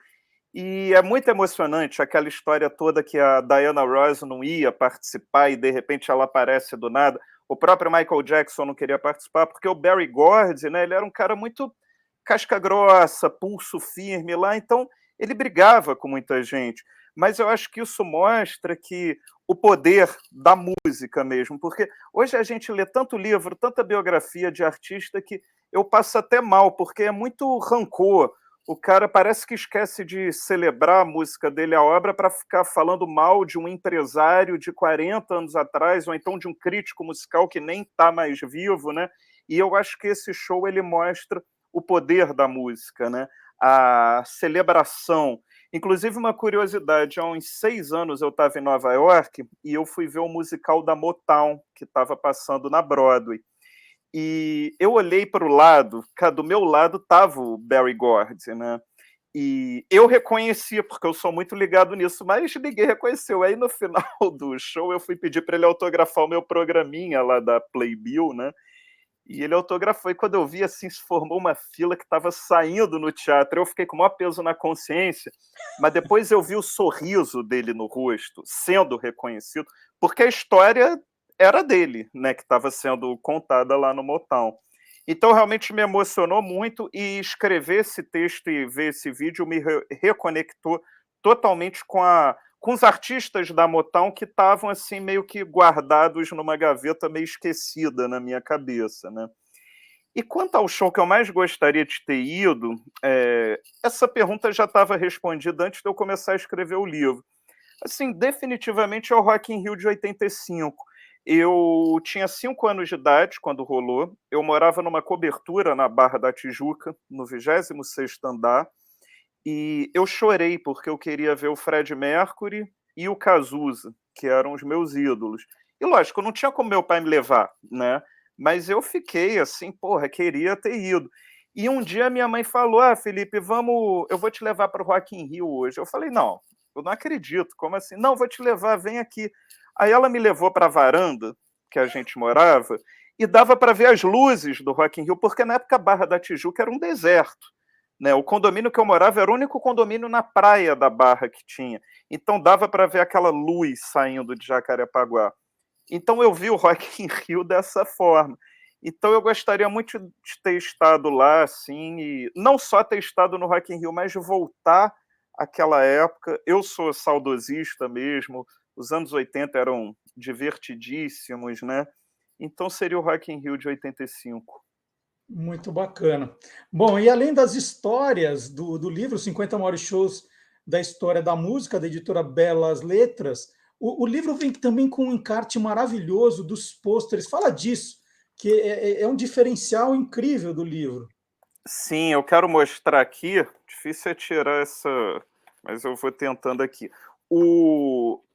E é muito emocionante aquela história toda que a Diana Ross não ia participar e, de repente, ela aparece do nada. O próprio Michael Jackson não queria participar, porque o Berry Gordy, né, ele era um cara muito casca grossa, pulso firme lá, então ele brigava com muita gente. Mas eu acho que isso mostra que o poder da música mesmo, porque hoje a gente lê tanto livro, tanta biografia de artista, que eu passo até mal, porque é muito rancor. O cara parece que esquece de celebrar a música dele, a obra, para ficar falando mal de um empresário de 40 anos atrás, ou então de um crítico musical que nem está mais vivo, né? E eu acho que esse show ele mostra o poder da música, né? A celebração. Inclusive, uma curiosidade, há uns 6 anos eu estava em Nova York e eu fui ver o musical da Motown, que estava passando na Broadway. E eu olhei para o lado, do meu lado estava o Berry Gordy, né? E eu reconhecia, porque eu sou muito ligado nisso, mas ninguém reconheceu. Aí, no final do show, eu fui pedir para ele autografar o meu programinha lá da Playbill, né? E ele autografou, e quando eu vi, assim, se formou uma fila que estava saindo no teatro. Eu fiquei com o maior peso na consciência, mas depois eu vi o sorriso dele no rosto, sendo reconhecido, porque a história era dele, né, que estava sendo contada lá no Motown. Então, realmente me emocionou muito, e escrever esse texto e ver esse vídeo me reconectou totalmente com os artistas da Motown que estavam assim meio que guardados numa gaveta meio esquecida na minha cabeça, né? E quanto ao show que eu mais gostaria de ter ido, essa pergunta já estava respondida antes de eu começar a escrever o livro. Assim, definitivamente é o Rock in Rio de 85. Eu tinha 5 anos de idade quando rolou, eu morava numa cobertura na Barra da Tijuca, no 26º andar, e eu chorei porque eu queria ver o Freddie Mercury e o Cazuza, que eram os meus ídolos. E lógico, não tinha como meu pai me levar, né? Mas eu fiquei assim, porra, queria ter ido. E um dia minha mãe falou, Felipe, eu vou te levar para o Rock in Rio hoje. Eu falei, não, eu não acredito, como assim? Não, vou te levar, vem aqui. Aí ela me levou para a varanda que a gente morava e dava para ver as luzes do Rock in Rio, porque na época a Barra da Tijuca era um deserto. Né, o condomínio que eu morava era o único condomínio na praia da Barra que tinha. Então dava para ver aquela luz saindo de Jacarepaguá. Então eu vi o Rock in Rio dessa forma. Então eu gostaria muito de ter estado lá, assim, e não só ter estado no Rock in Rio, mas de voltar àquela época. Eu sou saudosista mesmo, os anos 80 eram divertidíssimos, né? Então seria o Rock in Rio de 85. Muito bacana. Bom, e além das histórias do livro 50 Maiores Shows da História da Música, da editora Belas Letras, o livro vem também com um encarte maravilhoso dos pôsteres. Fala disso, que é um diferencial incrível do livro. Sim, eu quero mostrar aqui. Difícil é tirar essa, mas eu vou tentando aqui.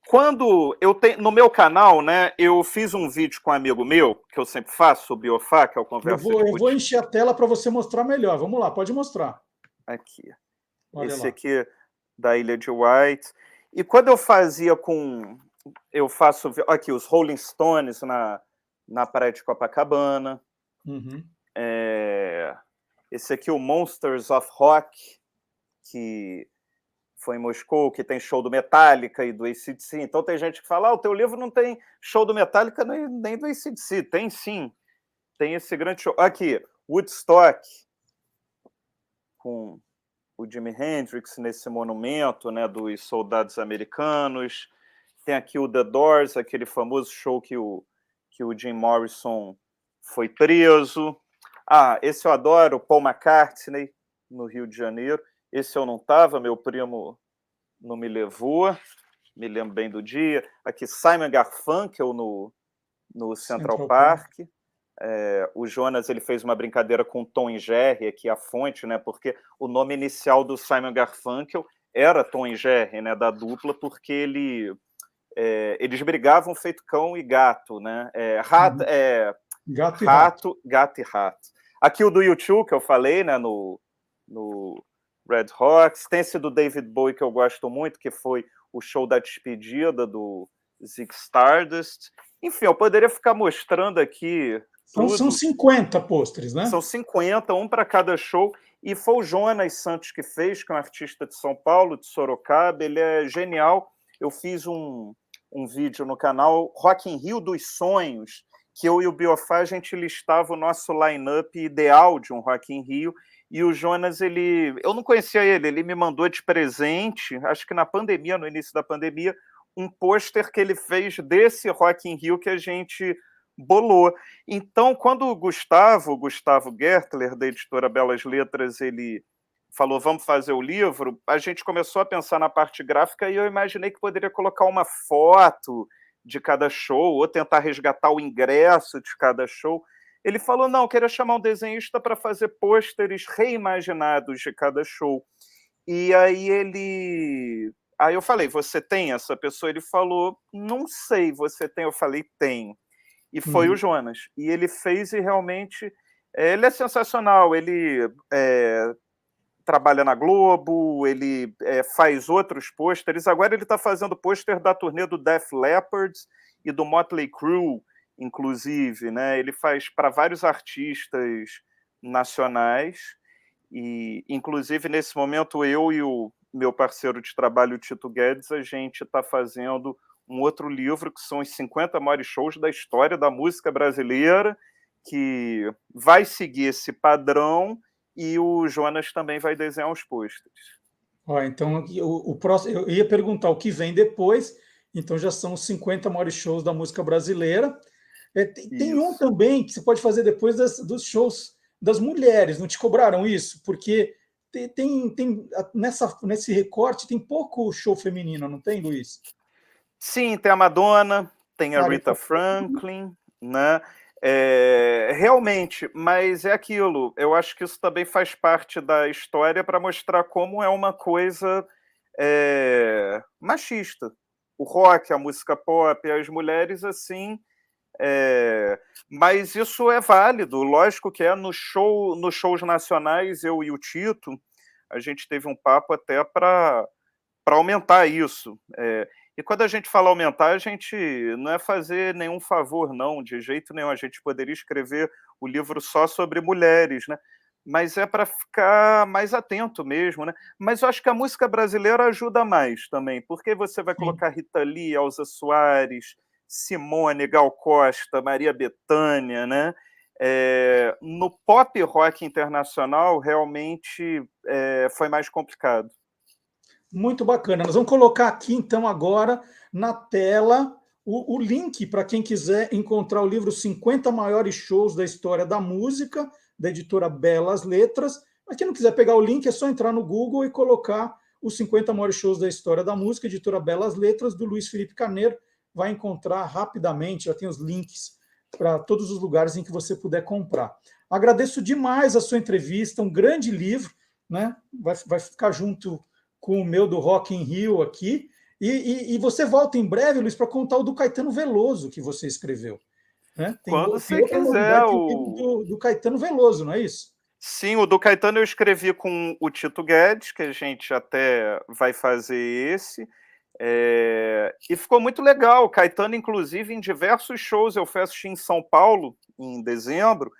Quando eu tenho no meu canal, né, eu fiz um vídeo com um amigo meu, que eu sempre faço, o Biofá, que é o Conversa de Eu vou encher a tela para você mostrar melhor. Vamos lá, pode mostrar. Aqui. Olha Esse lá. aqui da Ilha de White. E quando eu fazia eu faço aqui os Rolling Stones na praia de Copacabana. Uhum. Esse aqui, o Monsters of Rock, que foi em Moscou, que tem show do Metallica e do AC/DC. Então tem gente que fala, o teu livro não tem show do Metallica nem do AC/DC. Tem sim, tem esse grande show. Aqui, Woodstock, com o Jimi Hendrix nesse monumento, né, dos soldados americanos. Tem aqui o The Doors, aquele famoso show que o Jim Morrison foi preso. Esse eu adoro, Paul McCartney, no Rio de Janeiro. Esse eu não estava, meu primo não me levou, me lembro bem do dia. Aqui, Simon Garfunkel no Central Park. O Jonas ele fez uma brincadeira com Tom e Jerry, aqui a fonte, né, porque o nome inicial do Simon Garfunkel era Tom e Jerry, né, da dupla, porque eles brigavam feito cão e gato, né? Gato e rato. Aqui o do U2, que eu falei, né, no Red Hot. Tem esse do David Bowie que eu gosto muito, que foi o show da despedida do Ziggy Stardust. Enfim, eu poderia ficar mostrando aqui tudo. São 50 pôsteres, né? São 50, um para cada show. E foi o Jonas Santos que fez, que é um artista de São Paulo, de Sorocaba. Ele é genial. Eu fiz um vídeo no canal Rock in Rio dos Sonhos, que eu e o Biofá, a gente listava o nosso line-up ideal de um Rock in Rio. E o Jonas, eu não conhecia ele me mandou de presente, acho que na pandemia, no início da pandemia, um pôster que ele fez desse Rock in Rio que a gente bolou. Então, quando o Gustavo Gertler, da editora Belas Letras, ele falou, vamos fazer o livro, a gente começou a pensar na parte gráfica e eu imaginei que poderia colocar uma foto de cada show, ou tentar resgatar o ingresso de cada show. Ele falou, não, queria chamar um desenhista para fazer pôsteres reimaginados de cada show. E aí eu falei, você tem essa pessoa? Ele falou, não sei, você tem? Eu falei, tenho. E foi o Jonas. E ele fez e realmente... ele é sensacional, ele trabalha na Globo, ele faz outros pôsteres. Agora ele está fazendo pôster da turnê do Def Leppard e do Motley Crue, inclusive, né? Ele faz para vários artistas nacionais e, inclusive, nesse momento, eu e o meu parceiro de trabalho, o Tito Guedes, a gente está fazendo um outro livro que são os 50 maiores shows da história da música brasileira, que vai seguir esse padrão e o Jonas também vai desenhar os pôsteres. Então, o próximo, eu ia perguntar o que vem depois, então já são os 50 maiores shows da música brasileira. Tem um também que você pode fazer depois dos shows das mulheres, não te cobraram isso? Porque nesse recorte tem pouco show feminino, não tem, Luiz? Sim, tem a Madonna, tem a Rita Franklin, né? Realmente, mas é aquilo, eu acho que isso também faz parte da história para mostrar como é uma coisa machista. O rock, a música pop, as mulheres, assim, mas isso é válido, lógico que nos shows nacionais, eu e o Tito, a gente teve um papo até para aumentar isso. E quando a gente fala aumentar, a gente não é fazer nenhum favor, não, de jeito nenhum. A gente poderia escrever o livro só sobre mulheres, né? Mas é para ficar mais atento mesmo, né? Mas eu acho que a música brasileira ajuda mais também, porque você vai colocar Rita Lee, Elza Soares, Simone, Gal Costa, Maria Bethânia, né? No pop rock internacional, realmente foi mais complicado. Muito bacana. Nós vamos colocar aqui, então, agora na tela o link para quem quiser encontrar o livro 50 Maiores Shows da História da Música, da editora Belas Letras. Mas quem não quiser pegar o link, é só entrar no Google e colocar os 50 Maiores Shows da História da Música, editora Belas Letras, do Luiz Felipe Carneiro. Vai encontrar rapidamente, já tem os links para todos os lugares em que você puder comprar. Agradeço demais a sua entrevista, um grande livro, né? Vai ficar junto com o meu do Rock in Rio aqui, e você volta em breve, Luiz, para contar o do Caetano Veloso que você escreveu. Né? Quando você quiser. Do Caetano Veloso, não é isso? Sim, o do Caetano eu escrevi com o Tito Guedes, que a gente até vai fazer esse, e ficou muito legal. O Caetano, inclusive, em diversos shows eu fui assistir em São Paulo, em dezembro,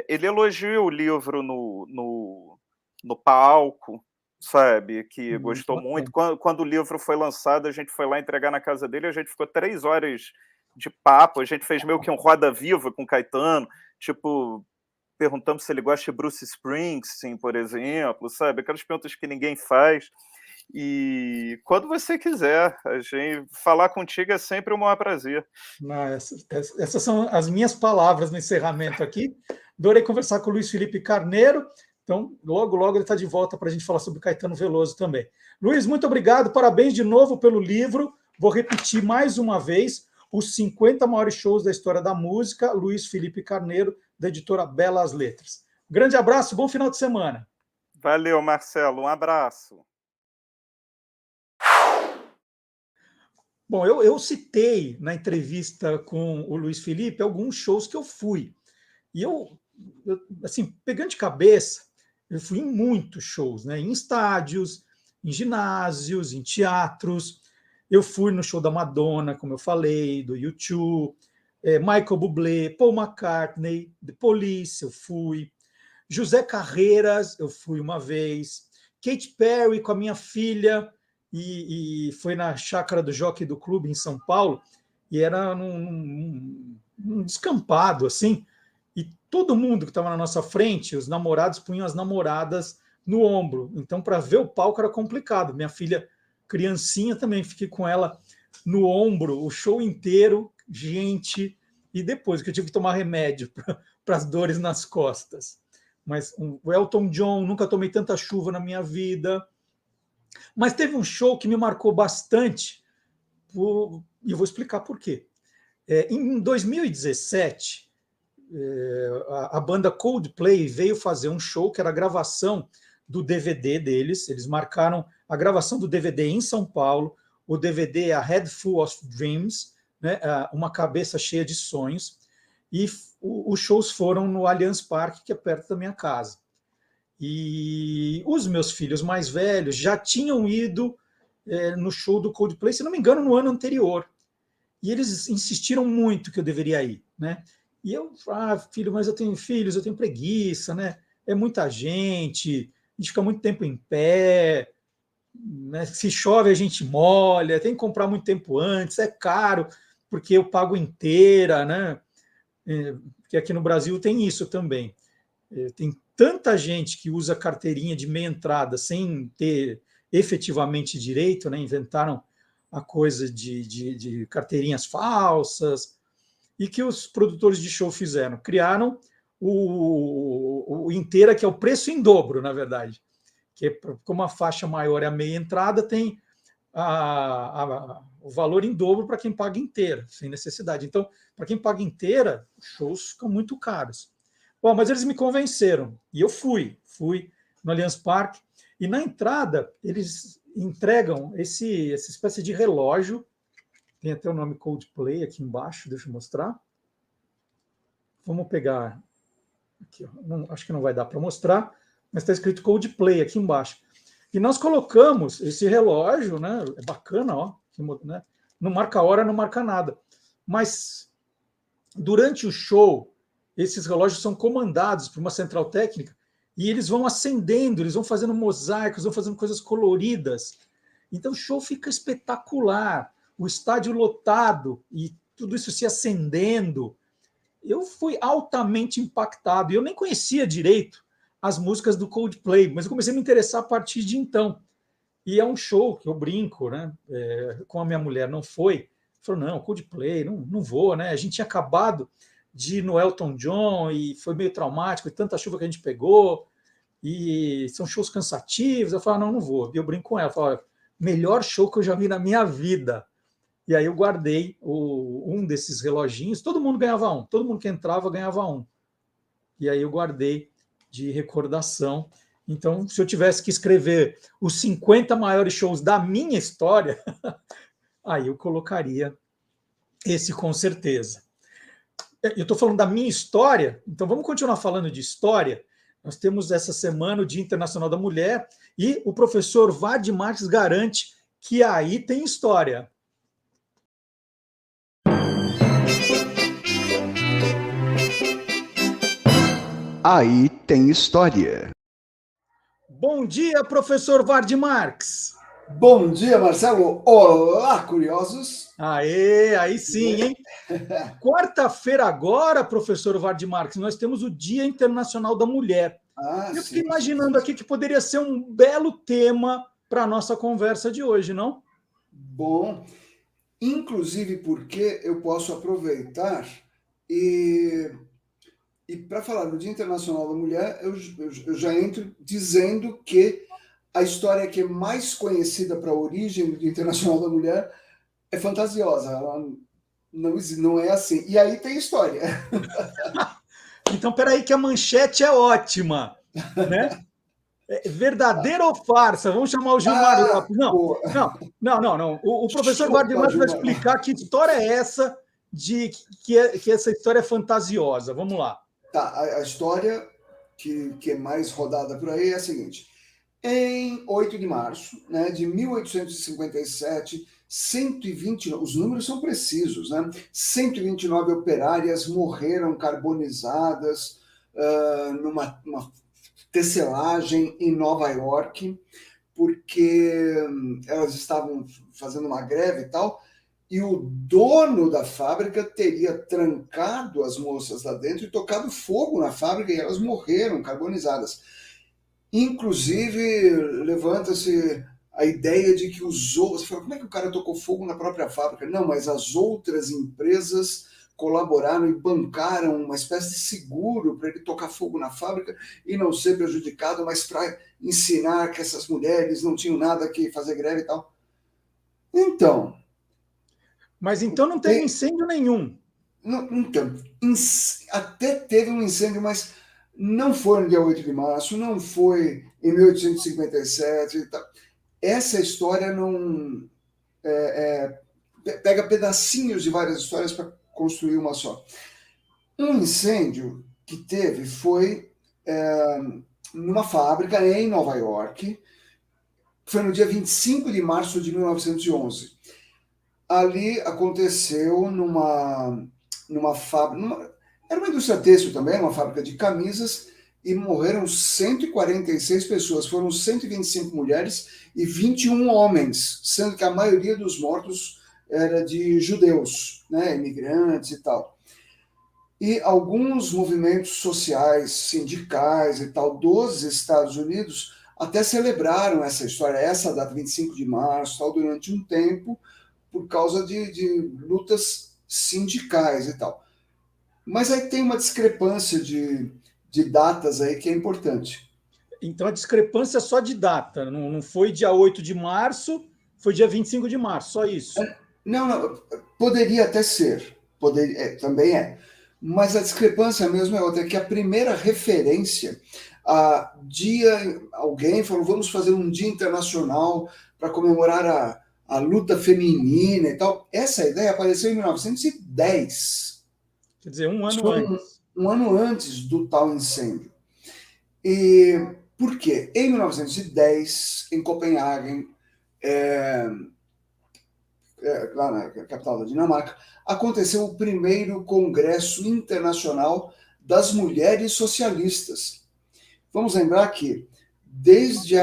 ele elogiou o livro no palco, sabe, que gostou muito. Quando o livro foi lançado, a gente foi lá entregar na casa dele, a gente ficou 3 horas de papo, a gente fez meio que um Roda Viva com o Caetano, tipo, perguntamos se ele gosta de Bruce Springsteen, por exemplo, sabe, aquelas perguntas que ninguém faz. E quando você quiser, a gente falar contigo é sempre um maior prazer. Essas são as minhas palavras no encerramento aqui. Adorei conversar com o Luiz Felipe Carneiro. Então, logo, logo ele está de volta para a gente falar sobre Caetano Veloso também. Luiz, muito obrigado, parabéns de novo pelo livro. Vou repetir mais uma vez, os 50 maiores shows da história da música, Luiz Felipe Carneiro, da editora Belas Letras. Grande abraço, bom final de semana. Valeu, Marcelo, um abraço. Bom, eu citei na entrevista com o Luiz Felipe alguns shows que eu fui. E eu assim, pegando de cabeça, eu fui em muitos shows, né? Em estádios, em ginásios, em teatros. Eu fui no show da Madonna, como eu falei, do U2, Michael Bublé, Paul McCartney, The Police, eu fui. José Carreiras, eu fui uma vez. Katy Perry com a minha filha, e foi na chácara do Jockey do Clube, em São Paulo, e era num descampado, assim, e todo mundo que estava na nossa frente, os namorados punham as namoradas no ombro. Então, para ver o palco era complicado. Minha filha, criancinha, também fiquei com ela no ombro o show inteiro, gente, e depois que eu tive que tomar remédio para as dores nas costas. Mas o Elton John, nunca tomei tanta chuva na minha vida. Mas teve um show que me marcou bastante, e eu vou explicar por quê. Em 2017, a banda Coldplay veio fazer um show que era a gravação do DVD deles. Eles marcaram a gravação do DVD em São Paulo. O DVD é A Head Full of Dreams, né? Uma cabeça cheia de sonhos. E os shows foram no Allianz Parque, que é perto da minha casa. E os meus filhos mais velhos já tinham ido no show do Coldplay, se não me engano, no ano anterior. E eles insistiram muito que eu deveria ir, né? E eu, filho, mas eu tenho filhos, eu tenho preguiça, né? É muita gente, a gente fica muito tempo em pé, né? Se chove a gente molha, tem que comprar muito tempo antes, é caro, porque eu pago inteira, né? Porque aqui no Brasil tem isso também. Tem tanta gente que usa carteirinha de meia entrada sem ter efetivamente direito, né? Inventaram a coisa de carteirinhas falsas, e que os produtores de show fizeram? Criaram o inteira, que é o preço em dobro, na verdade. Que como a faixa maior é a meia entrada, tem o valor em dobro para quem paga inteira, sem necessidade. Então, para quem paga inteira, os shows ficam muito caros. Bom, mas eles me convenceram, e eu fui no Allianz Parque, e na entrada eles entregam essa espécie de relógio, tem até o nome Coldplay aqui embaixo, deixa eu mostrar. Vamos pegar aqui, acho que não vai dar para mostrar, mas está escrito Coldplay aqui embaixo. E nós colocamos esse relógio, né? É bacana, ó, né? Não marca hora, não marca nada. Mas durante o show, esses relógios são comandados por uma central técnica e eles vão acendendo, eles vão fazendo mosaicos, vão fazendo coisas coloridas. Então o show fica espetacular, o estádio lotado e tudo isso se acendendo. eu fui altamente impactado. Eu nem conhecia direito as músicas do Coldplay, mas eu comecei a me interessar a partir de então. E é um show que eu brinco, né? Com a minha mulher, não foi. Falou, não, Coldplay, não vou, né? A gente tinha acabado de ir no Elton John e foi meio traumático, e tanta chuva que a gente pegou, e são shows cansativos. Eu falo, não vou. E eu brinco com ela, falo, melhor show que eu já vi na minha vida. E aí eu guardei um desses reloginhos, todo mundo ganhava um, todo mundo que entrava ganhava um. E aí eu guardei de recordação. Então, se eu tivesse que escrever os 50 maiores shows da minha história, aí eu colocaria esse com certeza. Eu estou falando da minha história, então vamos continuar falando de história. Nós temos essa semana o Dia Internacional da Mulher e o professor Ward Marques garante que aí tem história. Aí tem história. Bom dia, professor Ward Marques. Bom dia, Marcelo. Olá, curiosos. Aê, aí sim, hein? Quarta-feira agora, professor Ward Marques, nós temos o Dia Internacional da Mulher. Eu fiquei imaginando aqui que poderia ser um belo tema para a nossa conversa de hoje, não? Bom, inclusive porque eu posso aproveitar e para falar do Dia Internacional da Mulher, eu já entro dizendo que a história que é mais conhecida para a origem do Dia Internacional da Mulher é fantasiosa. Ela não é assim. E aí tem história. Então, peraí que a manchete é ótima, né? Verdadeira ou farsa? Vamos chamar o Gilmar Lopes. Não. O professor Ward Marques vai explicar que história é essa de que essa história é fantasiosa. Vamos lá. Tá, a história que é mais rodada por aí é a seguinte. Em 8 de março, né, de 1857, 129, os números são precisos, né? 129 operárias morreram carbonizadas numa tecelagem em Nova York, porque elas estavam fazendo uma greve e tal, e o dono da fábrica teria trancado as moças lá dentro e tocado fogo na fábrica, e elas morreram carbonizadas. Inclusive, levanta-se a ideia de que os outros... Você fala, como é que o cara tocou fogo na própria fábrica? Não, mas as outras empresas colaboraram e bancaram uma espécie de seguro para ele tocar fogo na fábrica e não ser prejudicado, mas para ensinar que essas mulheres não tinham nada que fazer greve e tal. Então... Mas então não teve incêndio nenhum. Então, até teve um incêndio, mas não foi no dia 8 de março, não foi em 1857 e tal. Essa história não... pega pedacinhos de várias histórias para construir uma só. Um incêndio que teve foi numa fábrica em Nova York, foi no dia 25 de março de 1911. Ali aconteceu numa fábrica... Era uma indústria têxtil também, uma fábrica de camisas, e morreram 146 pessoas. Foram 125 mulheres e 21 homens, sendo que a maioria dos mortos era de judeus, né, imigrantes e tal. E alguns movimentos sociais, sindicais e tal, dos Estados Unidos até celebraram essa história, essa data, 25 de março, tal, durante um tempo, por causa de lutas sindicais e tal. Mas aí tem uma discrepância de datas aí que é importante. Então a discrepância é só de data, não foi dia 8 de março, foi dia 25 de março, só isso. Não, poderia até ser, também é. Mas a discrepância mesmo é outra, que a primeira referência a dia, alguém falou, vamos fazer um dia internacional para comemorar a luta feminina e tal. Essa ideia apareceu em 1910. Quer dizer, um ano antes. Um ano antes do tal incêndio. E por quê? Em 1910, em Copenhague, lá na capital da Dinamarca, aconteceu o primeiro Congresso Internacional das Mulheres Socialistas. Vamos lembrar que desde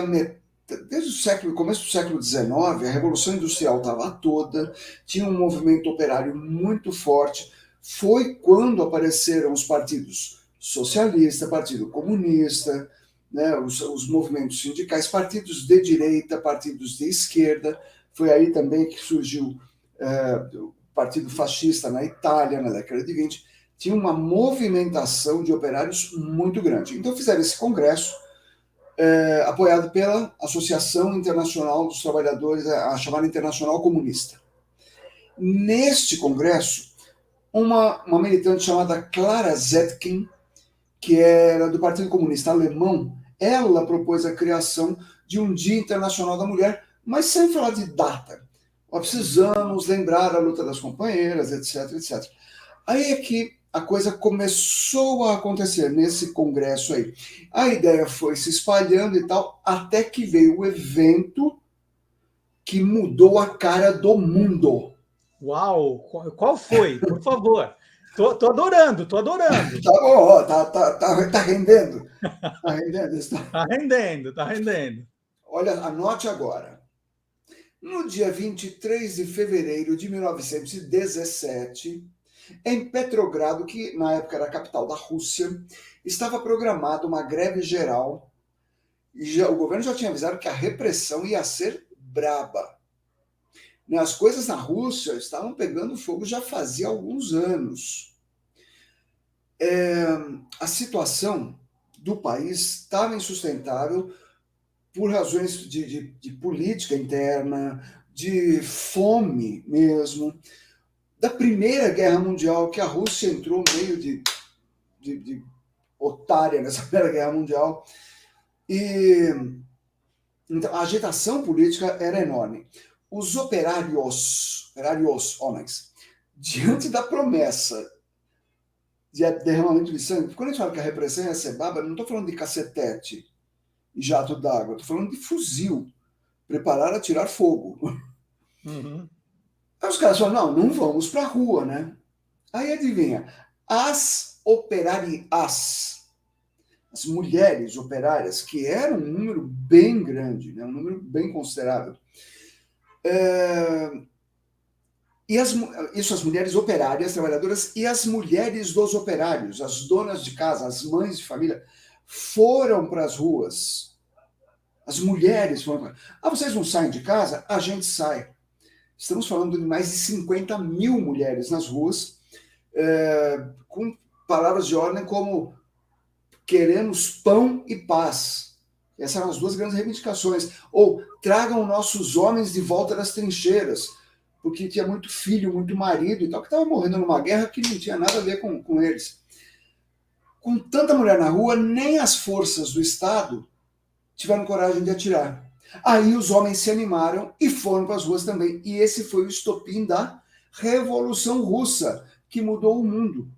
o começo do século XIX, a Revolução Industrial estava toda, tinha um movimento operário muito forte, foi quando apareceram os partidos socialista, Partido Comunista, né, os movimentos sindicais, partidos de direita, partidos de esquerda. Foi aí também que surgiu o Partido Fascista na Itália, na década de 20. Tinha uma movimentação de operários muito grande. Então fizeram esse congresso, apoiado pela Associação Internacional dos Trabalhadores, a chamada Internacional Comunista. Neste congresso, uma militante chamada Clara Zetkin, que era do Partido Comunista Alemão, ela propôs a criação de um Dia Internacional da Mulher, mas sem falar de data. Nós precisamos lembrar a luta das companheiras, etc, etc. Aí é que a coisa começou a acontecer nesse congresso aí. A ideia foi se espalhando e tal, até que veio o evento que mudou a cara do mundo. Uau! Qual foi? Por favor. Tô adorando. Tá bom, tá rendendo. Tá rendendo. Tá rendendo. Olha, anote agora. No dia 23 de fevereiro de 1917, em Petrogrado, que na época era a capital da Rússia, estava programada uma greve geral e o governo já tinha avisado que a repressão ia ser braba. As coisas na Rússia estavam pegando fogo já fazia alguns anos. A situação do país estava insustentável por razões de política interna, de fome mesmo. Da Primeira Guerra Mundial, que a Rússia entrou meio de otária nessa Primeira Guerra Mundial. E então, a agitação política era enorme. Os operários homens, diante da promessa de derramamento de sangue, quando a gente fala que a repressão ia ser bárbara, não estou falando de cacetete e jato d'água, estou falando de fuzil, preparar a tirar fogo. Uhum. Aí os caras falam, não vamos para a rua, né? Aí adivinha, as operárias, as mulheres operárias, que era um número bem grande, né? Um número bem considerável, as mulheres operárias, trabalhadoras, e as mulheres dos operários, as donas de casa, as mães de família, foram para as ruas. As mulheres foram. Vocês não saem de casa? A gente sai. Estamos falando de mais de 50 mil mulheres nas ruas, com palavras de ordem como queremos pão e paz. Essas eram as duas grandes reivindicações. Ou tragam nossos homens de volta das trincheiras, porque tinha muito filho, muito marido e tal, que estava morrendo numa guerra que não tinha nada a ver com eles. Com tanta mulher na rua, nem as forças do Estado tiveram coragem de atirar. Aí os homens se animaram e foram para as ruas também. E esse foi o estopim da Revolução Russa, que mudou o mundo.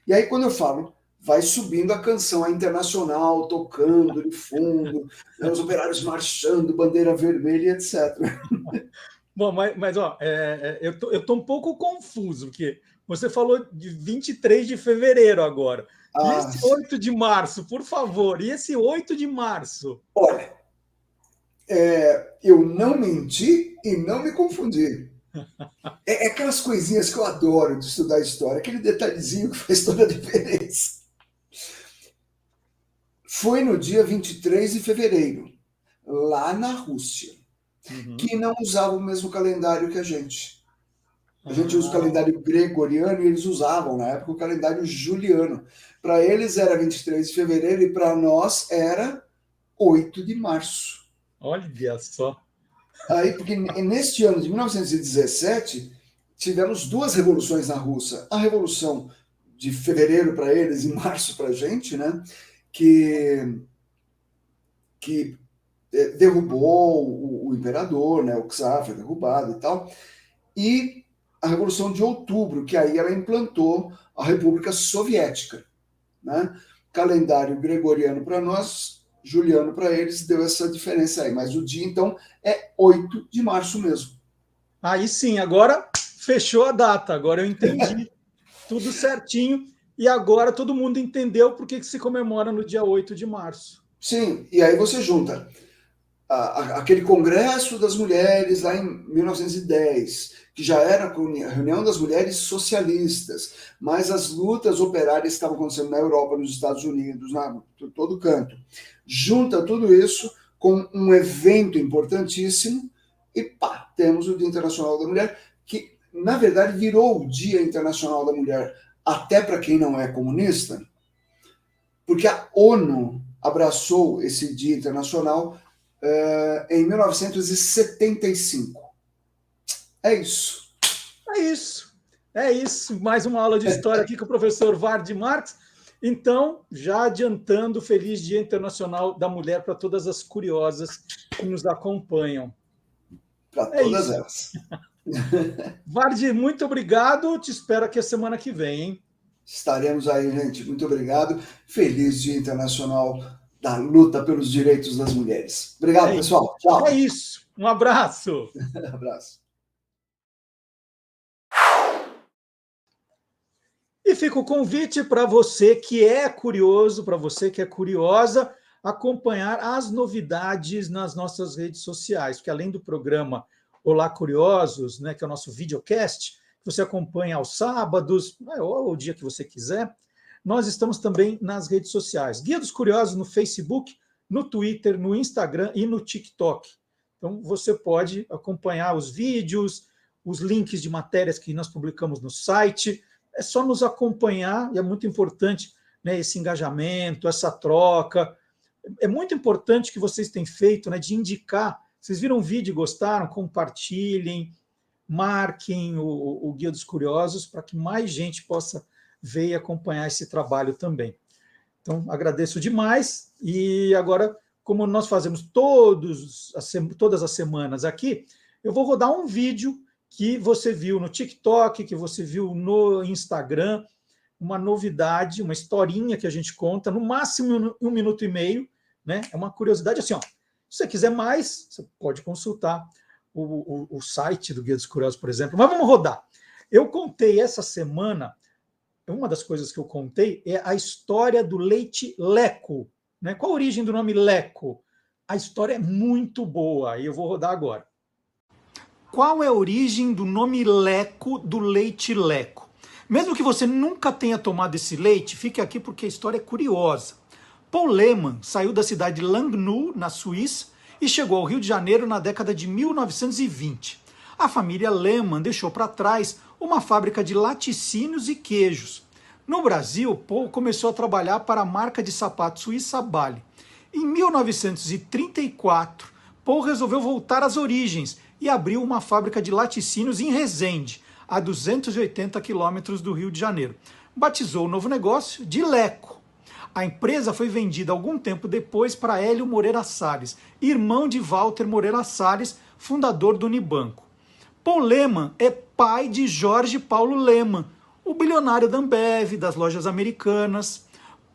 E aí, quando eu falo, vai subindo a canção, a Internacional, tocando de fundo, os operários marchando, bandeira vermelha, etc. Bom, mas eu tô um pouco confuso, porque você falou de 23 de fevereiro agora. E esse 8 de março, por favor? E esse 8 de março? Olha, eu não menti e não me confundi. É aquelas coisinhas que eu adoro de estudar história, aquele detalhezinho que faz toda a diferença. Foi no dia 23 de fevereiro, lá na Rússia, que não usava o mesmo calendário que a gente. A gente usa o calendário gregoriano e eles usavam, na época, o calendário juliano. Para eles era 23 de fevereiro e para nós era 8 de março. Olha só. Aí, porque neste ano de 1917, tivemos duas revoluções na Rússia. A Revolução de fevereiro para eles e março para a gente, né? Que derrubou o imperador, né? O czar foi derrubado e tal. E a Revolução de Outubro, que aí ela implantou a República Soviética, né? Calendário gregoriano para nós, juliano para eles, deu essa diferença aí. Mas o dia, então, é 8 de março mesmo. Aí sim, agora fechou a data, agora eu entendi tudo certinho. E agora todo mundo entendeu por que se comemora no dia 8 de março. Sim, e aí você junta aquele Congresso das Mulheres lá em 1910, que já era a reunião das mulheres socialistas, mas as lutas operárias estavam acontecendo na Europa, nos Estados Unidos, em todo canto. Junta tudo isso com um evento importantíssimo e pá, temos o Dia Internacional da Mulher, que, na verdade, virou o Dia Internacional da Mulher, até para quem não é comunista, porque a ONU abraçou esse Dia Internacional em 1975. É isso. É isso. É isso. Mais uma aula de história aqui com o professor Vardy Marx. Então, já adiantando, feliz Dia Internacional da Mulher para todas as curiosas que nos acompanham. Para todas elas. Vardy, muito obrigado. Te espero aqui a semana que vem, hein? Estaremos aí, gente. Muito obrigado. Feliz Dia Internacional da luta pelos direitos das mulheres. Obrigado, pessoal. Tchau. É isso. Um abraço. Abraço. E fica o convite para você que é curioso, para você que é curiosa, acompanhar as novidades nas nossas redes sociais, porque além do programa Olá Curiosos, né, que é o nosso videocast, que você acompanha aos sábados, ou o dia que você quiser, nós estamos também nas redes sociais. Guia dos Curiosos no Facebook, no Twitter, no Instagram e no TikTok. Então você pode acompanhar os vídeos, os links de matérias que nós publicamos no site. É só nos acompanhar, e é muito importante, né, esse engajamento, essa troca. É muito importante que vocês têm feito, né, de indicar. Vocês viram o vídeo e gostaram? Compartilhem, marquem o Guia dos Curiosos para que mais gente possa ver e acompanhar esse trabalho também. Então, agradeço demais. E agora, como nós fazemos todas as semanas aqui, eu vou rodar um vídeo que você viu no TikTok, que você viu no Instagram, uma novidade, uma historinha que a gente conta, no máximo 1 minuto e meio, né? É uma curiosidade assim, ó. Se você quiser mais, você pode consultar o site do Guia dos Curiosos, por exemplo. Mas vamos rodar. Eu contei essa semana, uma das coisas que eu contei é a história do leite Leco, né? Qual a origem do nome Leco? A história é muito boa e eu vou rodar agora. Qual é a origem do nome Leco, do leite Leco? Mesmo que você nunca tenha tomado esse leite, fique aqui porque a história é curiosa. Paul Lehmann saiu da cidade de Langnau, na Suíça, e chegou ao Rio de Janeiro na década de 1920. A família Lehmann deixou para trás uma fábrica de laticínios e queijos. No Brasil, Paul começou a trabalhar para a marca de sapatos suíça Bally. Em 1934, Paul resolveu voltar às origens e abriu uma fábrica de laticínios em Resende, a 280 quilômetros do Rio de Janeiro. Batizou o novo negócio de Leco. A empresa foi vendida algum tempo depois para Hélio Moreira Salles, irmão de Walter Moreira Salles, fundador do Unibanco. Paul Lehmann é pai de Jorge Paulo Lehmann, o bilionário da Ambev, das lojas americanas.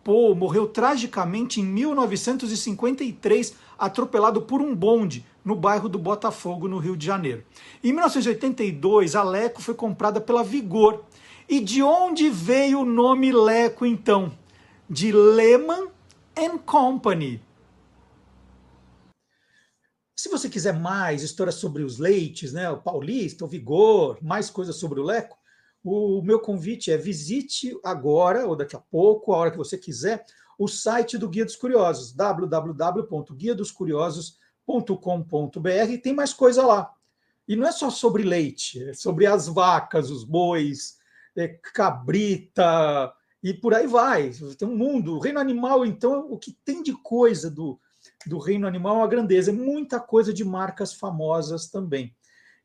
Paul morreu tragicamente em 1953, atropelado por um bonde no bairro do Botafogo, no Rio de Janeiro. Em 1982, a Leco foi comprada pela Vigor. E de onde veio o nome Leco, então? De Lehmann Company. Se você quiser mais histórias sobre os leites, né, o Paulista, o Vigor, mais coisas sobre o Leco, o meu convite é visite agora, ou daqui a pouco, a hora que você quiser, o site do Guia dos Curiosos, www.guiadoscuriosos.com.br, tem mais coisa lá. E não é só sobre leite, é sobre as vacas, os bois, cabrita, e por aí vai. Tem um mundo. O reino animal, então, o que tem de coisa do reino animal é uma grandeza. É muita coisa de marcas famosas também.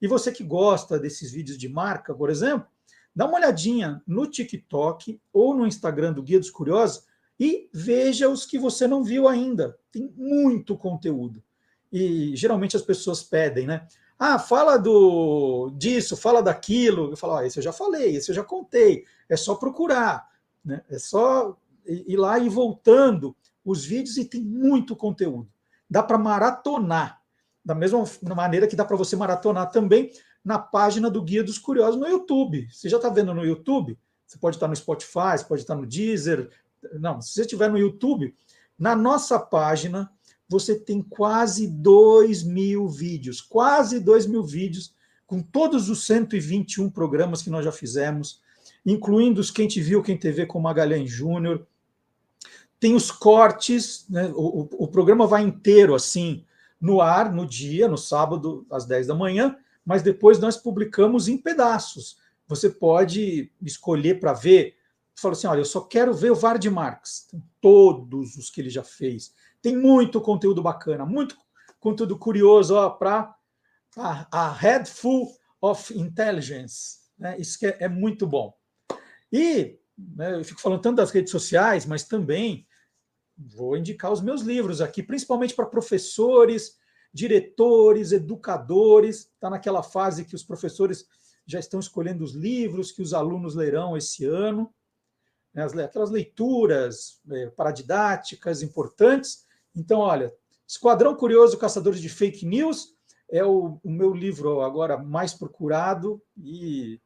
E você que gosta desses vídeos de marca, por exemplo, dá uma olhadinha no TikTok ou no Instagram do Guia dos Curiosos e veja os que você não viu ainda. Tem muito conteúdo. E geralmente as pessoas pedem, né? Ah, fala disso, fala daquilo. Eu falo, esse eu já falei, esse eu já contei. É só procurar, né? É só ir lá e voltando os vídeos e tem muito conteúdo. Dá para maratonar. Da mesma maneira que dá para você maratonar também na página do Guia dos Curiosos no YouTube. Você já está vendo no YouTube? Você pode estar no Spotify, você pode estar no Deezer. Não, se você estiver no YouTube, na nossa página você tem quase 2.000 vídeos. Quase 2.000 vídeos com todos os 121 programas que nós já fizemos, incluindo os Quem Te Viu, Quem TV com Magalhães Júnior. Tem os cortes, né? O programa vai inteiro assim no ar, no dia, no sábado, às 10 da manhã, mas depois nós publicamos em pedaços. Você pode escolher para ver. Você fala assim, olha, eu só quero ver o Ward Marx. Tem todos os que ele já fez. Tem muito conteúdo bacana, muito conteúdo curioso para a Head Full of Intelligence. Né? Isso que é muito bom. E né, eu fico falando tanto das redes sociais, mas também vou indicar os meus livros aqui, principalmente para professores, diretores, educadores. Está naquela fase que os professores já estão escolhendo os livros que os alunos lerão esse ano. Aquelas leituras paradidáticas importantes. Então, olha, Esquadrão Curioso, Caçadores de Fake News, é o meu livro agora mais procurado, e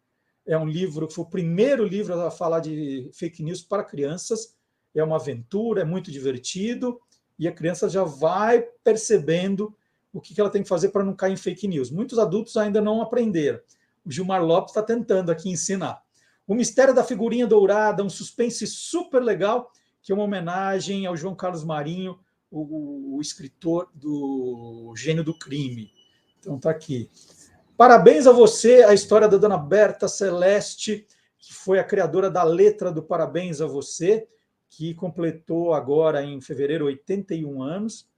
é um livro que foi o primeiro livro a falar de fake news para crianças. É uma aventura, é muito divertido, e a criança já vai percebendo o que ela tem que fazer para não cair em fake news. Muitos adultos ainda não aprenderam. O Gilmar Lopes está tentando aqui ensinar. O Mistério da Figurinha Dourada, um suspense super legal, que é uma homenagem ao João Carlos Marinho, o escritor do Gênio do Crime. Então está aqui. Parabéns a você, a história da Dona Berta Celeste, que foi a criadora da letra do Parabéns a Você, que completou agora em fevereiro 81 anos.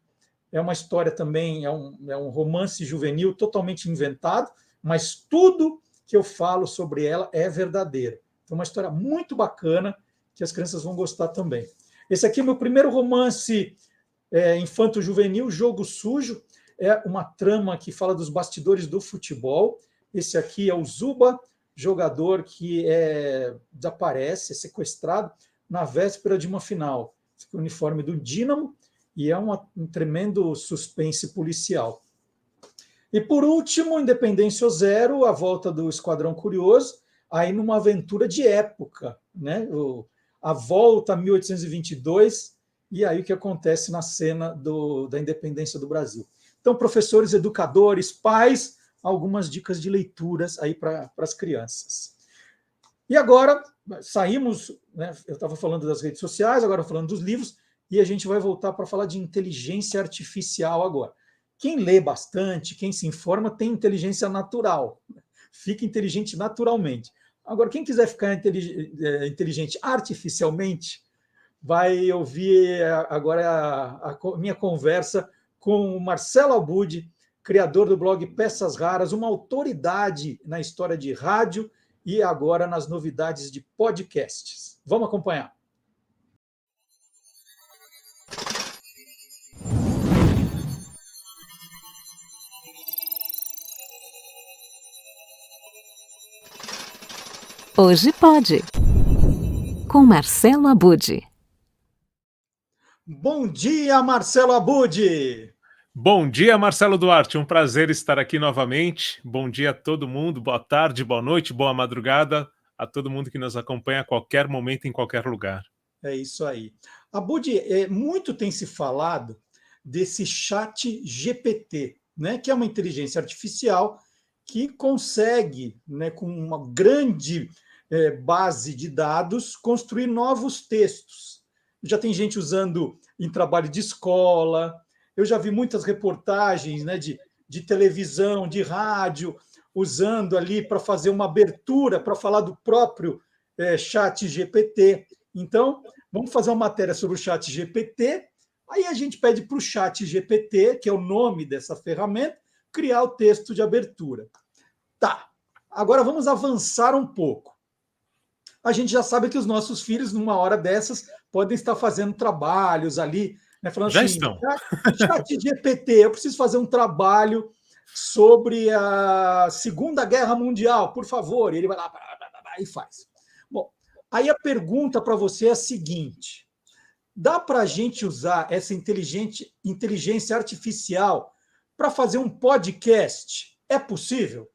É uma história também, é um romance juvenil totalmente inventado, mas tudo que eu falo sobre ela é verdadeiro. É uma história muito bacana, que as crianças vão gostar também. Esse aqui é o meu primeiro romance infanto-juvenil, Jogo Sujo. É uma trama que fala dos bastidores do futebol. Esse aqui é o Zuba, jogador que desaparece, é sequestrado na véspera de uma final. Esse aqui é o uniforme do Dínamo, e é um tremendo suspense policial. E, por último, Independência Zero, a volta do Esquadrão Curioso, aí numa aventura de época, né? A volta a 1822, e aí o que acontece na cena da independência do Brasil. Então, professores, educadores, pais, algumas dicas de leituras aí para as crianças. E agora, saímos, né? Eu estava falando das redes sociais, agora falando dos livros, e a gente vai voltar para falar de inteligência artificial agora. Quem lê bastante, quem se informa, tem inteligência natural. Fica inteligente naturalmente. Agora, quem quiser ficar inteligente artificialmente, vai ouvir agora a minha conversa com o Marcelo Abud, criador do blog Peças Raras, uma autoridade na história de rádio e agora nas novidades de podcasts. Vamos acompanhar. Hoje pode, com Marcelo Abud. Bom dia, Marcelo Abud! Bom dia, Marcelo Duarte, um prazer estar aqui novamente. Bom dia a todo mundo, boa tarde, boa noite, boa madrugada a todo mundo que nos acompanha a qualquer momento, em qualquer lugar. É isso aí. Abud, muito tem se falado desse chat GPT, né, que é uma inteligência artificial que consegue, né, com uma grande base de dados, construir novos textos. Já tem gente usando em trabalho de escola, eu já vi muitas reportagens, né, de televisão, de rádio, usando ali para fazer uma abertura, para falar do próprio chat GPT. Então, vamos fazer uma matéria sobre o chat GPT, aí a gente pede para o chat GPT, que é o nome dessa ferramenta, criar o texto de abertura. Tá, agora vamos avançar um pouco. A gente já sabe que os nossos filhos, numa hora dessas, podem estar fazendo trabalhos ali, né, falando já assim, estão. Chat GPT, eu preciso fazer um trabalho sobre a Segunda Guerra Mundial, por favor. E ele vai lá e faz. Bom, aí a pergunta para você é a seguinte: dá para a gente usar essa inteligência artificial para fazer um podcast? É possível?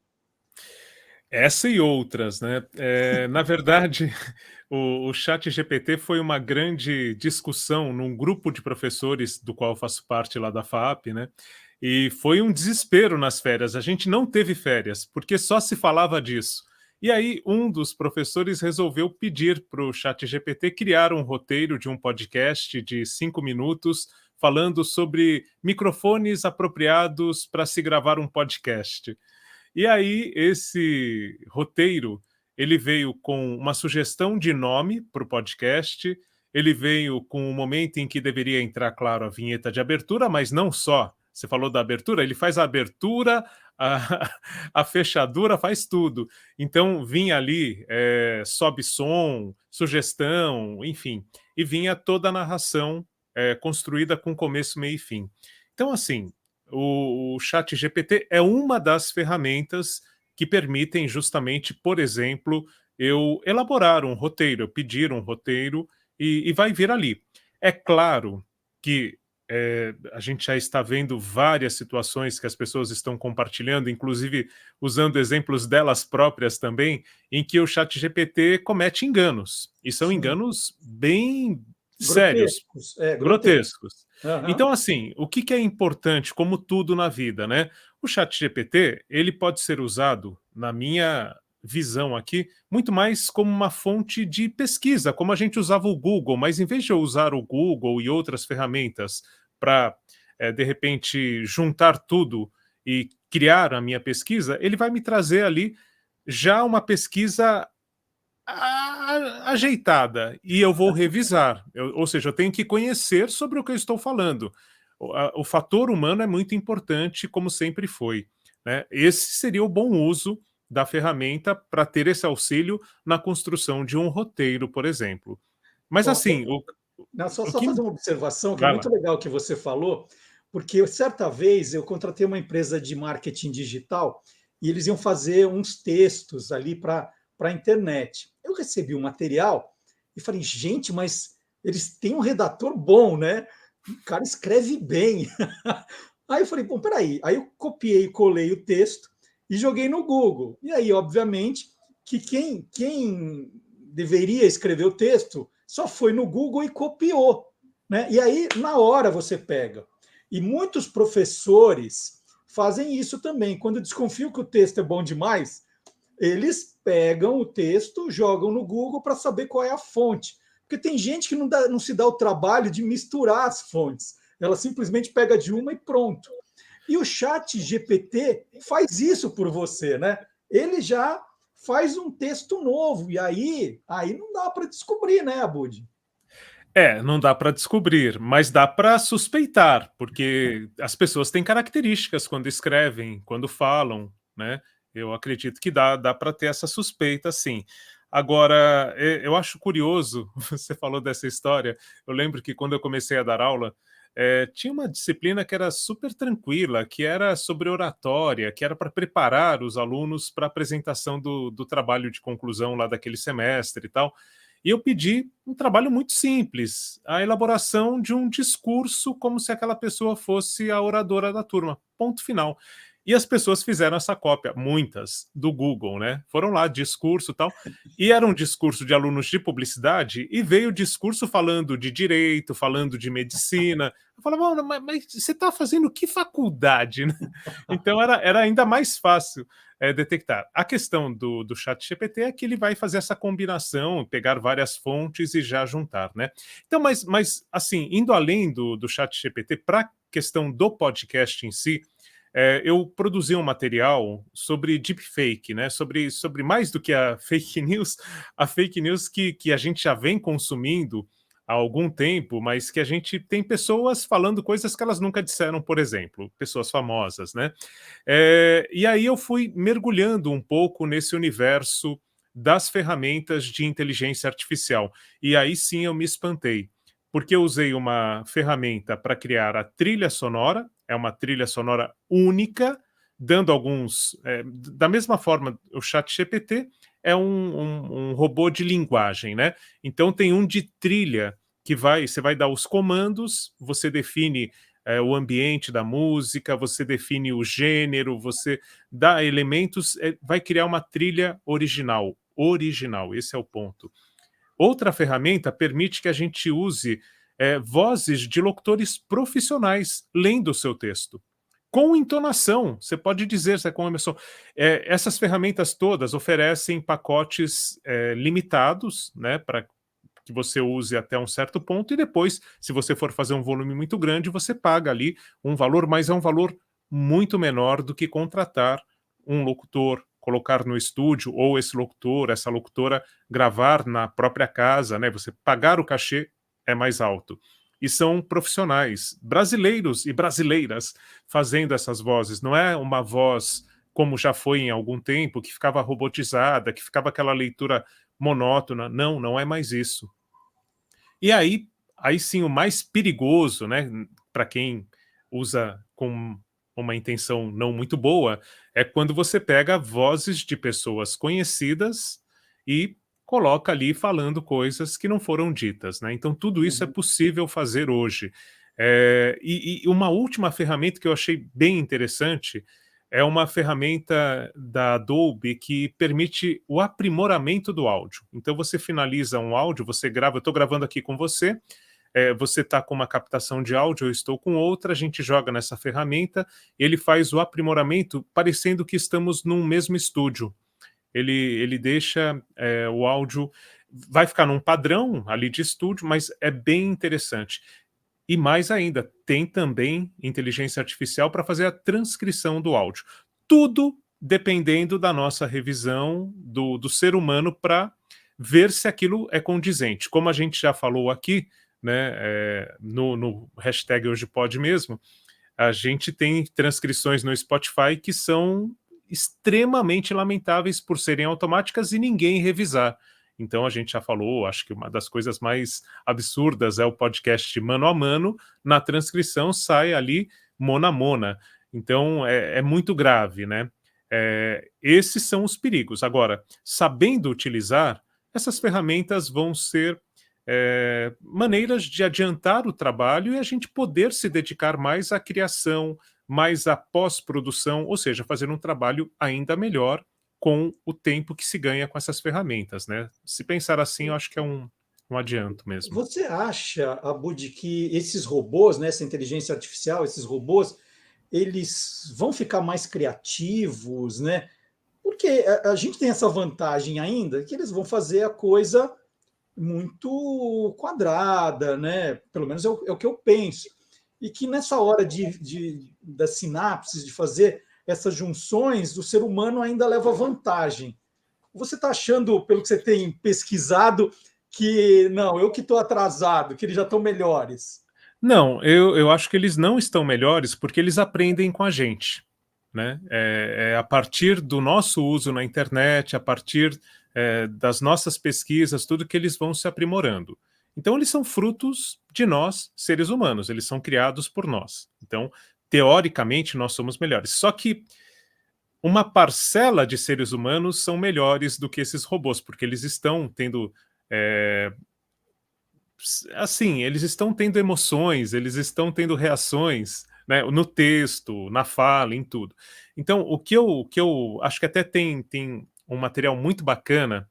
Essa e outras, né? Na verdade, o ChatGPT foi uma grande discussão num grupo de professores do qual eu faço parte lá da FAAP, né? E foi um desespero nas férias. A gente não teve férias, porque só se falava disso. E aí, um dos professores resolveu pedir para o ChatGPT criar um roteiro de um podcast de 5 minutos falando sobre microfones apropriados para se gravar um podcast. E aí, esse roteiro, ele veio com uma sugestão de nome para o podcast, ele veio com o momento em que deveria entrar, claro, a vinheta de abertura, mas não só. Você falou da abertura, ele faz a abertura, a fechadura, faz tudo. Então, vinha ali, sobe som, sugestão, enfim. E vinha toda a narração construída com começo, meio e fim. Então, assim, o ChatGPT é uma das ferramentas que permitem justamente, por exemplo, eu elaborar um roteiro, eu pedir um roteiro e vai vir ali. É claro que a gente já está vendo várias situações que as pessoas estão compartilhando, inclusive usando exemplos delas próprias também, em que o ChatGPT comete enganos. E são enganos bem sérios, grotescos. Uhum. Então, assim, o que é importante, como tudo na vida, né? O ChatGPT, ele pode ser usado, na minha visão aqui, muito mais como uma fonte de pesquisa, como a gente usava o Google, mas em vez de eu usar o Google e outras ferramentas para, de repente, juntar tudo e criar a minha pesquisa, ele vai me trazer ali já uma pesquisa ajeitada, e eu vou revisar. Ou seja, eu tenho que conhecer sobre o que eu estou falando. O fator humano é muito importante, como sempre foi, né? Esse seria o bom uso da ferramenta para ter esse auxílio na construção de um roteiro, por exemplo. Mas assim... Só fazer uma observação, que é muito legal que você falou, porque certa vez eu contratei uma empresa de marketing digital e eles iam fazer uns textos ali para a internet. Eu recebi um material e falei, gente, mas eles têm um redator bom, né? O cara escreve bem. Aí eu falei, bom, peraí. Aí eu copiei e colei o texto e joguei no Google. E aí, obviamente, que quem deveria escrever o texto só foi no Google e copiou, né? E aí, na hora, você pega. E muitos professores fazem isso também. Quando desconfiam que o texto é bom demais, eles pegam o texto, jogam no Google para saber qual é a fonte. Porque tem gente que não se dá o trabalho de misturar as fontes. Ela simplesmente pega de uma e pronto. E o ChatGPT faz isso por você, né? Ele já faz um texto novo, e aí não dá para descobrir, né, Abud? Não dá para descobrir, mas dá para suspeitar, porque as pessoas têm características quando escrevem, quando falam, né? Eu acredito que dá para ter essa suspeita, sim. Agora, eu acho curioso, você falou dessa história, eu lembro que quando eu comecei a dar aula, tinha uma disciplina que era super tranquila, que era sobre oratória, que era para preparar os alunos para a apresentação do trabalho de conclusão lá daquele semestre e tal. E eu pedi um trabalho muito simples, a elaboração de um discurso como se aquela pessoa fosse a oradora da turma, ponto final. E as pessoas fizeram essa cópia, muitas, do Google, né? Foram lá, discurso e tal. E era um discurso de alunos de publicidade e veio o discurso falando de direito, falando de medicina. Eu falava, mas você está fazendo que faculdade, né? Então era ainda mais fácil detectar. A questão do ChatGPT é que ele vai fazer essa combinação, pegar várias fontes e já juntar, né? Então, mas assim, indo além do ChatGPT, para a questão do podcast em si, eu produzi um material sobre deepfake, né? Sobre mais do que a fake news que a gente já vem consumindo há algum tempo, mas que a gente tem pessoas falando coisas que elas nunca disseram, por exemplo, pessoas famosas, né? E aí eu fui mergulhando um pouco nesse universo das ferramentas de inteligência artificial. E aí sim eu me espantei, porque eu usei uma ferramenta para criar a trilha sonora, é uma trilha sonora única, dando alguns... da mesma forma, o ChatGPT é um robô de linguagem, né? Então tem um de trilha, que você vai dar os comandos, você define o ambiente da música, você define o gênero, você dá elementos, vai criar uma trilha original, esse é o ponto. Outra ferramenta permite que a gente use vozes de locutores profissionais lendo o seu texto. com entonação. Você pode dizer, Zé, com Emerson, essas ferramentas todas oferecem pacotes limitados, né, para que você use até um certo ponto, e depois, se você for fazer um volume muito grande, você paga ali um valor, mas é um valor muito menor do que contratar um locutor, colocar no estúdio, ou esse locutor, essa locutora gravar na própria casa, né? Você pagar o cachê é mais alto. E são profissionais brasileiros e brasileiras fazendo essas vozes. Não é uma voz como já foi em algum tempo, que ficava robotizada, que ficava aquela leitura monótona. Não, não é mais isso. E aí sim, o mais perigoso, né, para quem usa com uma intenção não muito boa, é quando você pega vozes de pessoas conhecidas e coloca ali falando coisas que não foram ditas, né? Então tudo isso é possível fazer hoje. E uma última ferramenta que eu achei bem interessante é uma ferramenta da Adobe que permite o aprimoramento do áudio. Então você finaliza um áudio, você grava, eu estou gravando aqui com você, você está com uma captação de áudio, eu estou com outra, a gente joga nessa ferramenta, ele faz o aprimoramento parecendo que estamos num mesmo estúdio. Ele deixa o áudio, vai ficar num padrão ali de estúdio, mas é bem interessante. E mais ainda, tem também inteligência artificial para fazer a transcrição do áudio. Tudo dependendo da nossa revisão do ser humano para ver se aquilo é condizente. Como a gente já falou aqui, né, no hashtag Hoje Pode mesmo, a gente tem transcrições no Spotify que são extremamente lamentáveis por serem automáticas e ninguém revisar. Então a gente já falou, acho que uma das coisas mais absurdas é o podcast mano a mano, na transcrição sai ali mona a mona. Então é muito grave, né? Esses são os perigos. Agora, sabendo utilizar, essas ferramentas vão ser maneiras de adiantar o trabalho e a gente poder se dedicar mais à criação, mais à pós-produção, ou seja, fazer um trabalho ainda melhor com o tempo que se ganha com essas ferramentas, né? Se pensar assim, eu acho que é um adianto mesmo. Você acha, Abud, que esses robôs, né, essa inteligência artificial, esses robôs, eles vão ficar mais criativos, né? Porque a gente tem essa vantagem ainda, que eles vão fazer a coisa muito quadrada, né? Pelo menos é o que eu penso. E que nessa hora das sinapses, de fazer essas junções, o ser humano ainda leva vantagem. Você está achando, pelo que você tem pesquisado, que não, eu que estou atrasado, que eles já estão melhores? Não, eu acho que eles não estão melhores porque eles aprendem com a gente, né? A partir do nosso uso na internet, a partir das nossas pesquisas, tudo que eles vão se aprimorando. Então, eles são frutos de nós, seres humanos, eles são criados por nós. Então, teoricamente, nós somos melhores. Só que uma parcela de seres humanos são melhores do que esses robôs, porque eles estão tendo... assim, eles estão tendo emoções, eles estão tendo reações, né, no texto, na fala, em tudo. Então, o que eu acho que até tem um material muito bacana,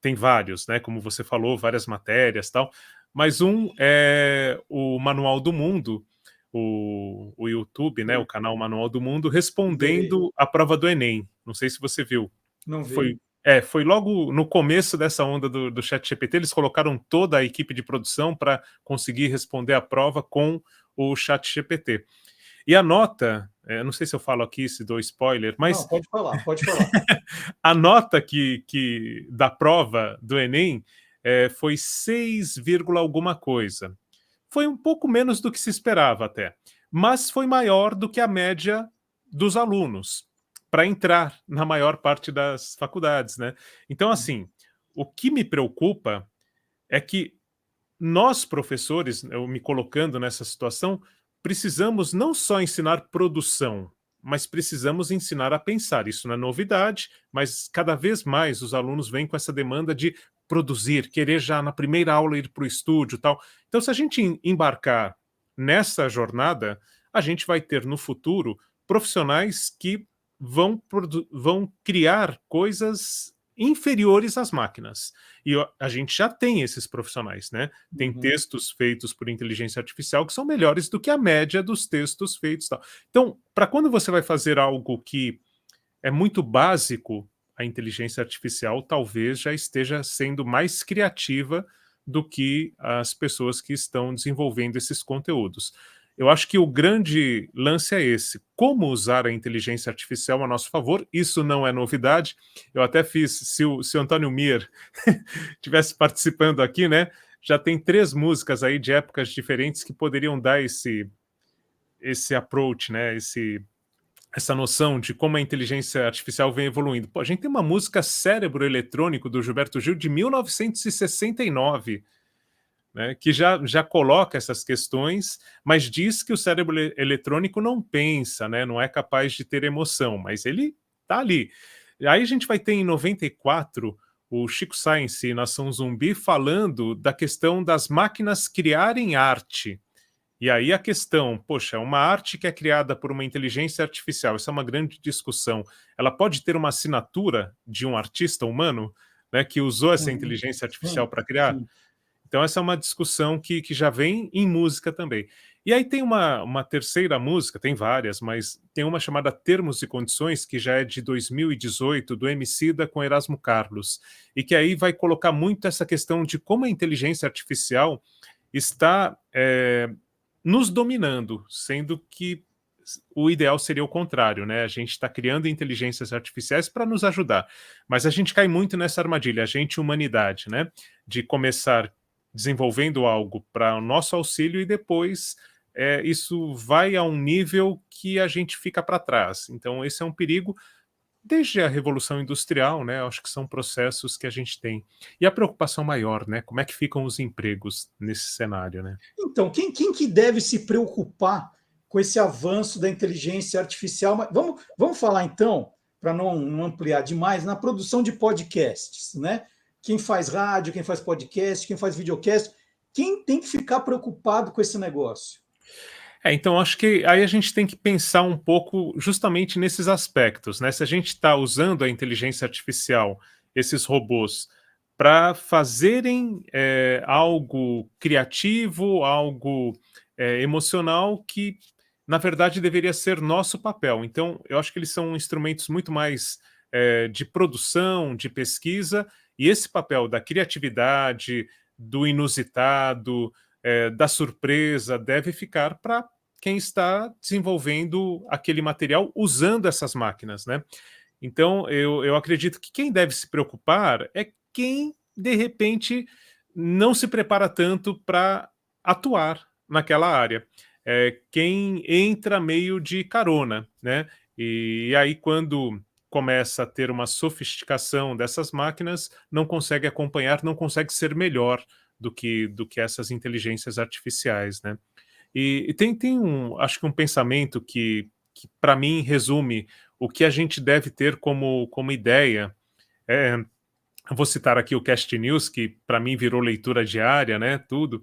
tem vários, né, como você falou, várias matérias, tal, mas um é o Manual do Mundo, o YouTube, né, o canal Manual do Mundo, respondendo a prova do Enem. Não sei se você viu. Não vi. Foi logo no começo dessa onda do ChatGPT, eles colocaram toda a equipe de produção para conseguir responder a prova com o ChatGPT. E a nota, não sei se eu falo aqui, se dou spoiler, mas... Não, pode falar, pode falar. A nota da prova do Enem foi 6, alguma coisa. Foi um pouco menos do que se esperava até, mas foi maior do que a média dos alunos para entrar na maior parte das faculdades, né? Então, assim, o que me preocupa é que nós, professores, eu me colocando nessa situação, precisamos não só ensinar produção, mas precisamos ensinar a pensar. Isso não é novidade, mas cada vez mais os alunos vêm com essa demanda de produzir, querer já na primeira aula ir para o estúdio e tal. Então, se a gente embarcar nessa jornada, a gente vai ter no futuro profissionais que vão criar coisas inferiores às máquinas. E a gente já tem esses profissionais, né? Tem textos feitos por inteligência artificial que são melhores do que a média dos textos feitos. Tal. Então, para quando você vai fazer algo que é muito básico, a inteligência artificial talvez já esteja sendo mais criativa do que as pessoas que estão desenvolvendo esses conteúdos. Eu acho que o grande lance é esse, como usar a inteligência artificial a nosso favor. Isso não é novidade, eu até fiz, se o Antônio Mir estivesse participando aqui, né, já tem 3 músicas aí de épocas diferentes que poderiam dar esse approach, né, essa noção de como a inteligência artificial vem evoluindo. Pô, a gente tem uma música Cérebro Eletrônico do Gilberto Gil de 1969, né, que já coloca essas questões, mas diz que o cérebro eletrônico não pensa, né, não é capaz de ter emoção, mas ele está ali. Aí a gente vai ter em 94 o Chico Science e Nação Zumbi falando da questão das máquinas criarem arte. E aí a questão, poxa, uma arte que é criada por uma inteligência artificial, isso é uma grande discussão, ela pode ter uma assinatura de um artista humano, né, que usou essa inteligência artificial para criar? Sim. Então essa é uma discussão que já vem em música também. E aí tem uma terceira música, tem várias, mas tem uma chamada Termos e Condições, que já é de 2018, do Emicida com Erasmo Carlos, e que aí vai colocar muito essa questão de como a inteligência artificial está nos dominando, sendo que o ideal seria o contrário, né? A gente está criando inteligências artificiais para nos ajudar, mas a gente cai muito nessa armadilha, a gente, humanidade, né? De começar desenvolvendo algo para o nosso auxílio e depois isso vai a um nível que a gente fica para trás. Então esse é um perigo desde a Revolução Industrial, né? Acho que são processos que a gente tem. E a preocupação maior, né? Como é que ficam os empregos nesse cenário, né? Então, quem que deve se preocupar com esse avanço da inteligência artificial? Mas vamos falar então, para não ampliar demais, na produção de podcasts, né? Quem faz rádio, quem faz podcast, quem faz videocast, quem tem que ficar preocupado com esse negócio? Então acho que aí a gente tem que pensar um pouco justamente nesses aspectos, né? Se a gente está usando a inteligência artificial, esses robôs, para fazerem algo criativo, algo emocional que, na verdade, deveria ser nosso papel. Então, eu acho que eles são instrumentos muito mais de produção, de pesquisa, e esse papel da criatividade, do inusitado, da surpresa, deve ficar para quem está desenvolvendo aquele material usando essas máquinas, né? Então, eu acredito que quem deve se preocupar é quem, de repente, não se prepara tanto para atuar naquela área. Quem entra meio de carona, né? E aí, quando começa a ter uma sofisticação dessas máquinas, não consegue acompanhar, não consegue ser melhor do que essas inteligências artificiais, né? E tem acho que um pensamento que para mim resume o que a gente deve ter como ideia. Vou citar aqui o Cast News, que para mim virou leitura diária, né? Tudo.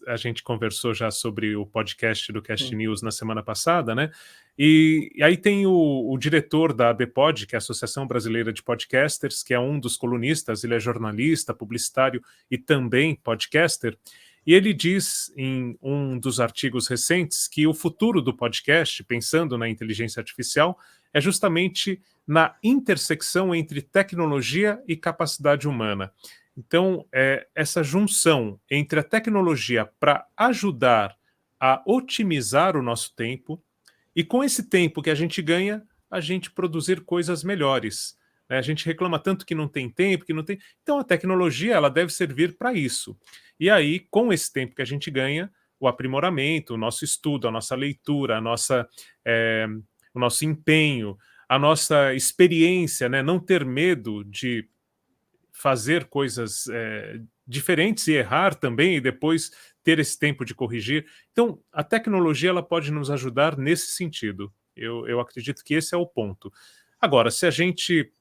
A gente conversou já sobre o podcast do Cast News na semana passada, né? E aí tem o diretor da ABPOD, que é a Associação Brasileira de Podcasters, que é um dos colunistas, ele é jornalista, publicitário e também podcaster, e ele diz em um dos artigos recentes que o futuro do podcast, pensando na inteligência artificial, é justamente na intersecção entre tecnologia e capacidade humana. Então, essa junção entre a tecnologia para ajudar a otimizar o nosso tempo e com esse tempo que a gente ganha, a gente produzir coisas melhores. A gente reclama tanto que não tem tempo, que não tem... Então, a tecnologia ela deve servir para isso. E aí, com esse tempo que a gente ganha, o aprimoramento, o nosso estudo, a nossa leitura, o nosso empenho, a nossa experiência, né? Não ter medo de fazer coisas diferentes e errar também, e depois ter esse tempo de corrigir. Então, a tecnologia ela pode nos ajudar nesse sentido. Eu acredito que esse é o ponto. Agora, se a gente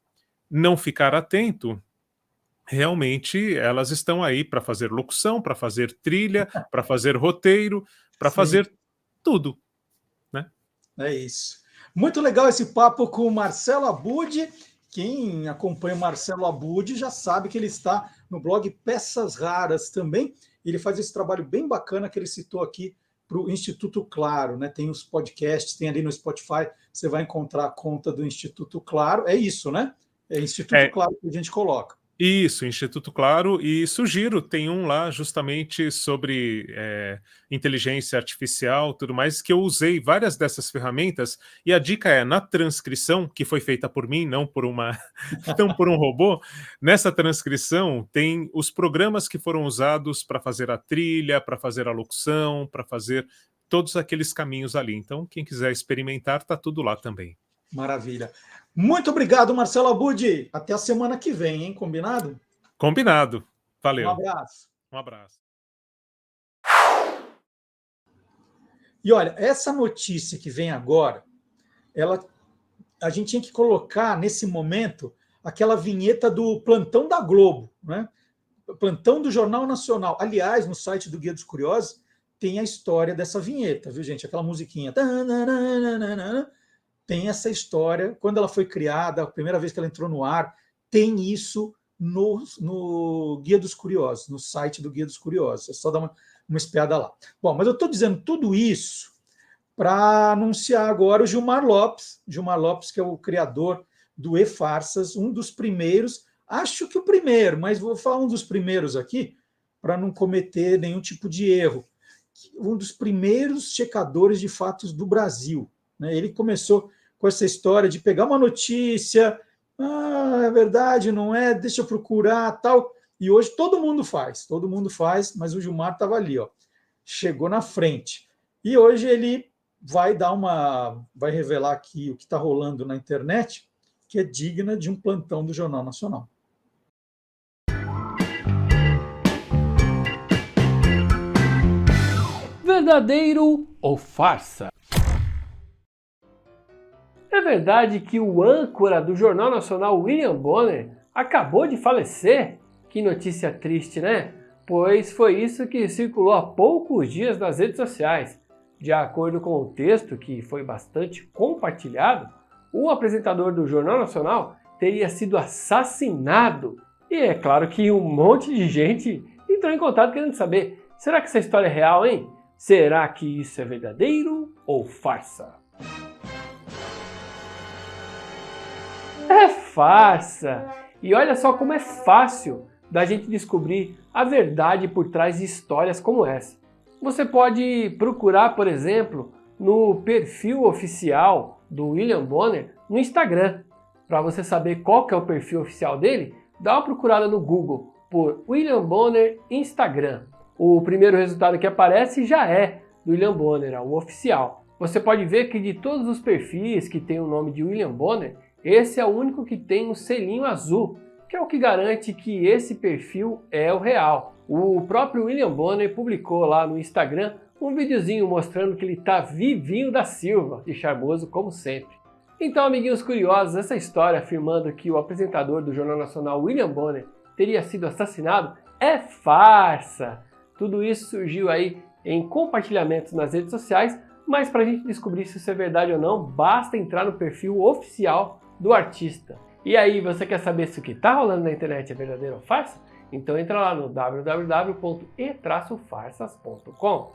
não ficar atento, realmente elas estão aí para fazer locução, para fazer trilha, para fazer roteiro, para fazer tudo, né? É isso. Muito legal esse papo com o Marcelo Abud, quem acompanha o Marcelo Abud já sabe que ele está no blog Peças Raras também. Ele faz esse trabalho bem bacana que ele citou aqui para o Instituto Claro, né? Tem os podcasts, tem ali no Spotify, você vai encontrar a conta do Instituto Claro. É isso, né? É Instituto Claro que a gente coloca. Isso, Instituto Claro, e sugiro, tem um lá justamente sobre inteligência artificial, tudo mais, que eu usei várias dessas ferramentas, e a dica é, na transcrição, que foi feita por mim, não por não por um robô, nessa transcrição tem os programas que foram usados para fazer a trilha, para fazer a locução, para fazer todos aqueles caminhos ali. Então, quem quiser experimentar, está tudo lá também. Maravilha. Muito obrigado, Marcelo Abud. Até a semana que vem, hein? Combinado? Combinado. Valeu. Um abraço. Um abraço. E olha, essa notícia que vem agora, a gente tinha que colocar nesse momento aquela vinheta do Plantão da Globo, né? Plantão do Jornal Nacional. Aliás, no site do Guia dos Curiosos tem a história dessa vinheta, viu, gente? Aquela musiquinha. Tem essa história, quando ela foi criada, a primeira vez que ela entrou no ar, tem isso no Guia dos Curiosos, no site do Guia dos Curiosos. É só dar uma espiada lá. Bom, mas eu estou dizendo tudo isso para anunciar agora o Gilmar Lopes, que é o criador do E-Farsas, um dos primeiros, acho que o primeiro, mas vou falar um dos primeiros aqui, para não cometer nenhum tipo de erro. Um dos primeiros checadores de fatos do Brasil. Ele começou com essa história de pegar uma notícia, é verdade, não é, deixa eu procurar, tal, e hoje todo mundo faz, mas o Gilmar estava ali, ó, chegou na frente. E hoje ele vai revelar aqui o que está rolando na internet, que é digna de um plantão do Jornal Nacional. Verdadeiro ou farsa? É verdade que o âncora do Jornal Nacional, William Bonner, acabou de falecer? Que notícia triste, né? Pois foi isso que circulou há poucos dias nas redes sociais. De acordo com o texto, que foi bastante compartilhado, o apresentador do Jornal Nacional teria sido assassinado. E é claro que um monte de gente entrou em contato querendo saber, será que essa história é real, hein? Será que isso é verdadeiro ou farsa? É farsa! E olha só como é fácil da gente descobrir a verdade por trás de histórias como essa. Você pode procurar, por exemplo, no perfil oficial do William Bonner no Instagram. Para você saber qual que é o perfil oficial dele, dá uma procurada no Google por William Bonner Instagram. O primeiro resultado que aparece já é do William Bonner, o oficial. Você pode ver que de todos os perfis que tem o nome de William Bonner, esse é o único que tem um selinho azul, que é o que garante que esse perfil é o real. O próprio William Bonner publicou lá no Instagram um videozinho mostrando que ele está vivinho da Silva, de charmoso como sempre. Então, amiguinhos curiosos, essa história afirmando que o apresentador do Jornal Nacional, William Bonner, teria sido assassinado é farsa. Tudo isso surgiu aí em compartilhamentos nas redes sociais, mas para a gente descobrir se isso é verdade ou não, basta entrar no perfil oficial do artista. E aí, você quer saber se o que está rolando na internet é verdadeiro ou farsa? Então entra lá no www.e-farsas.com.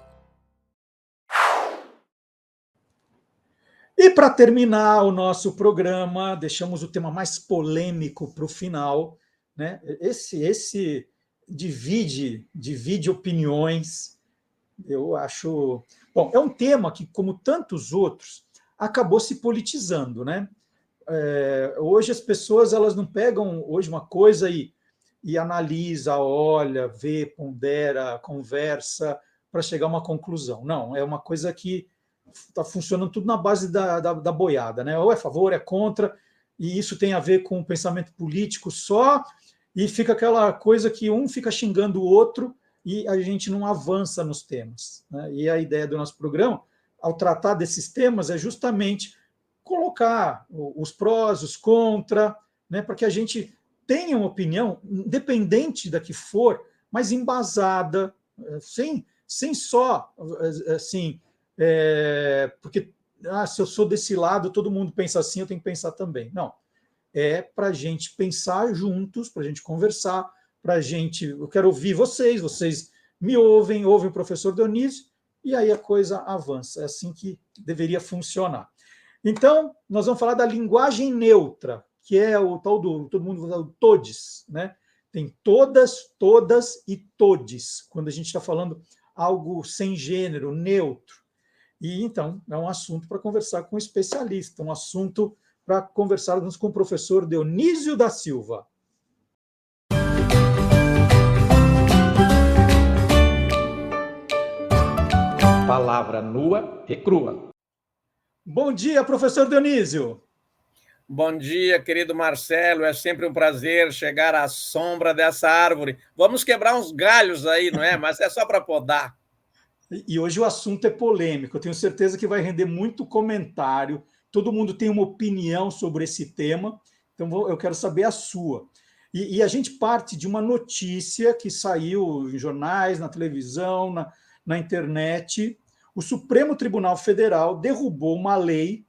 E para terminar o nosso programa, deixamos o tema mais polêmico para o final, né? Esse divide opiniões. Eu acho... Bom, é um tema que, como tantos outros, acabou se politizando, né? Hoje as pessoas elas não pegam hoje uma coisa e analisa, olha, vê, pondera, conversa para chegar a uma conclusão. Não, é uma coisa que está funcionando tudo na base da boiada, né? Ou é a favor, ou é contra, e isso tem a ver com o pensamento político só, e fica aquela coisa que um fica xingando o outro e a gente não avança nos temas, né? E a ideia do nosso programa, ao tratar desses temas, é justamente colocar os prós, os contra, né, para que a gente tenha uma opinião, independente da que for, mas embasada, sem só, assim, porque se eu sou desse lado, todo mundo pensa assim, eu tenho que pensar também. Não. é para a gente pensar juntos, para a gente conversar, para a gente... Eu quero ouvir vocês, vocês me ouvem o professor Dionísio, e aí a coisa avança. É assim que deveria funcionar. Então, nós vamos falar da linguagem neutra, que é o tal do... Todo mundo fala do todes, né? Tem todas, todas e todes, quando a gente está falando algo sem gênero, neutro. E, então, é um assunto para conversar com um especialista, um assunto para conversarmos com o professor Dionísio da Silva. Palavra nua e crua. Bom dia, professor Dionísio. Bom dia, querido Marcelo. É sempre um prazer chegar à sombra dessa árvore. Vamos quebrar uns galhos aí, não é? Mas é só para podar. E hoje o assunto é polêmico. Eu tenho certeza que vai render muito comentário. Todo mundo tem uma opinião sobre esse tema. Então, eu quero saber a sua. E a gente parte de uma notícia que saiu em jornais, na televisão, na internet. O Supremo Tribunal Federal derrubou uma lei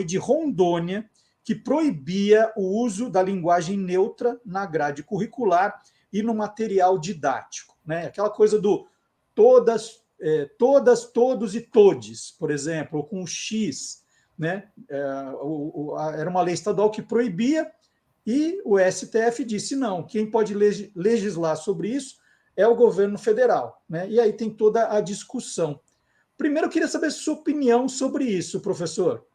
de Rondônia, que proibia o uso da linguagem neutra na grade curricular e no material didático, né? Aquela coisa do todas, todos e todes, por exemplo, ou com o X, né? Era uma lei estadual que proibia e o STF disse não, quem pode legislar sobre isso é o governo federal, né? E aí tem toda a discussão. Primeiro, eu queria saber a sua opinião sobre isso, professor.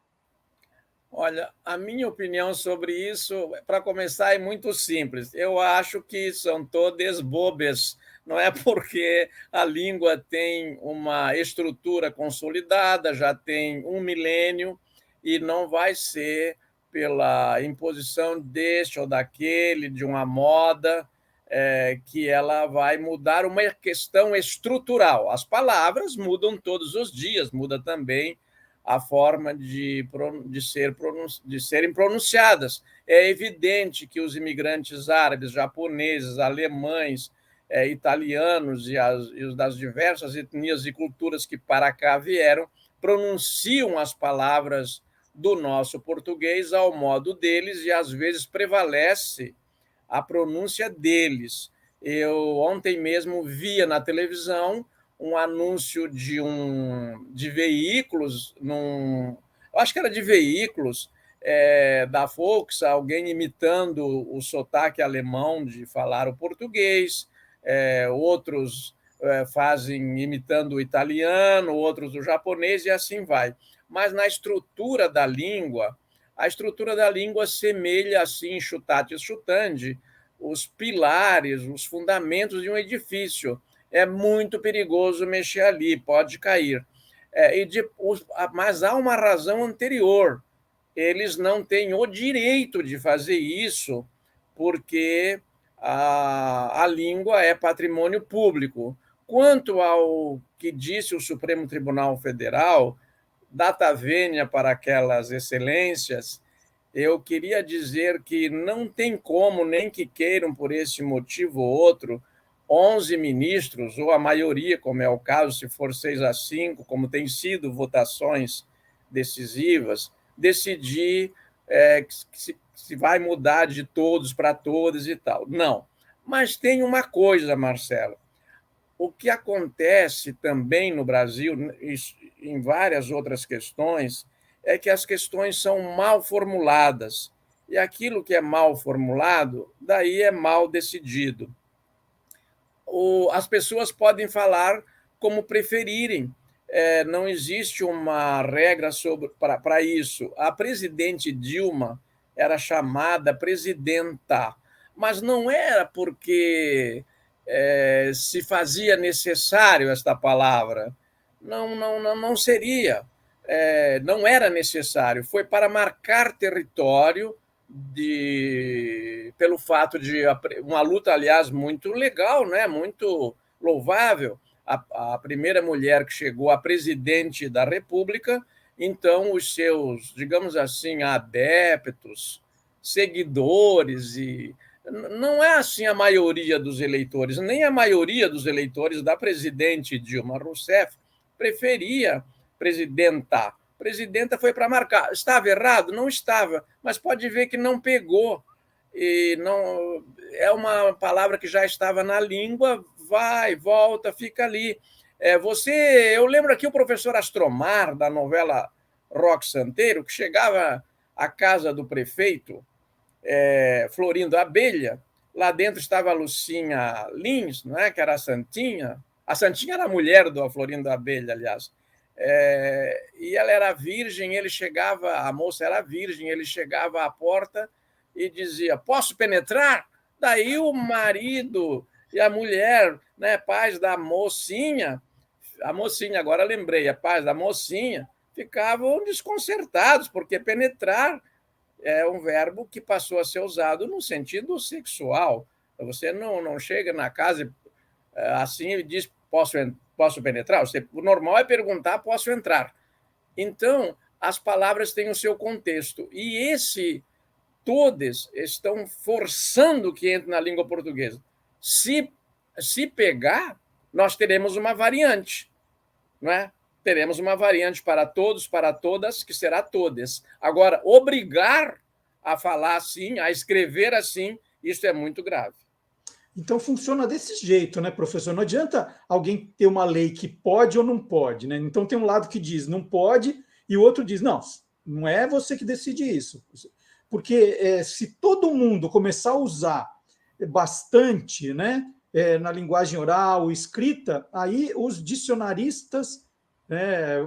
Olha, a minha opinião sobre isso, para começar, é muito simples. Eu acho que são todas bobas. Não é porque a língua tem uma estrutura consolidada, já tem 1 milênio, e não vai ser pela imposição deste ou daquele, de uma moda, que ela vai mudar uma questão estrutural. As palavras mudam todos os dias, muda também a forma de serem pronunciadas. É evidente que os imigrantes árabes, japoneses, alemães, italianos e os das diversas etnias e culturas que para cá vieram pronunciam as palavras do nosso português ao modo deles e, às vezes, prevalece a pronúncia deles. Eu ontem mesmo via na televisão um anúncio de veículos, eu acho que era de veículos, da Volks, alguém imitando o sotaque alemão de falar o português, outros fazem imitando o italiano, outros o japonês, e assim vai. Mas na estrutura da língua, a estrutura da língua semelha, assim, chutatis chutandi, os pilares, os fundamentos de um edifício. É muito perigoso mexer ali, pode cair. Mas há uma razão anterior. Eles não têm o direito de fazer isso porque a língua é patrimônio público. Quanto ao que disse o Supremo Tribunal Federal, data vênia para aquelas excelências, eu queria dizer que não tem como, nem que queiram por esse motivo ou outro, 11 ministros, ou a maioria, como é o caso, se for 6-5, como tem sido votações decisivas, decidir se vai mudar de todos para todas e tal. Não. Mas tem uma coisa, Marcelo. O que acontece também no Brasil, em várias outras questões, é que as questões são mal formuladas. E aquilo que é mal formulado, daí é mal decidido. As pessoas podem falar como preferirem. Não existe uma regra para isso. A presidente Dilma era chamada presidenta, mas não era porque se fazia necessário esta palavra. Não seria. Não era necessário. Foi para marcar território pelo fato de uma luta, aliás, muito legal, né? Muito louvável. A primeira mulher que chegou a presidente da República, então os seus, digamos assim, adeptos, seguidores, e não é assim a maioria dos eleitores, nem a maioria dos eleitores da presidente Dilma Rousseff preferia presidenta, presidenta foi para marcar. Estava errado? Não estava, mas pode ver que não pegou. E não é uma palavra que já estava na língua, vai, volta, fica ali. Eu lembro aqui o professor Astromar, da novela Roque Santeiro, que chegava à casa do prefeito, Florindo Abelha. Lá dentro estava a Lucinha Lins, né, que era a Santinha. A Santinha era a mulher do Florindo Abelha, aliás. E ela era virgem, a moça era virgem, ele chegava à porta e dizia: posso penetrar? Daí o marido e a mulher, né, pais da mocinha, agora lembrei, a pais da mocinha, ficavam desconcertados, porque penetrar é um verbo que passou a ser usado no sentido sexual. Você não chega na casa assim e diz: posso penetrar? O normal é perguntar: posso entrar? Então, as palavras têm o seu contexto. E todos estão forçando que entre na língua portuguesa. Se pegar, nós teremos uma variante, não é? Teremos uma variante para todos, para todas, que será todes. Agora, obrigar a falar assim, a escrever assim, isso é muito grave. Então funciona desse jeito, né, professor? Não adianta alguém ter uma lei que pode ou não pode, né? Então tem um lado que diz não pode e o outro diz não é você que decide isso. Porque se todo mundo começar a usar bastante, né, na linguagem oral, escrita, aí os dicionaristas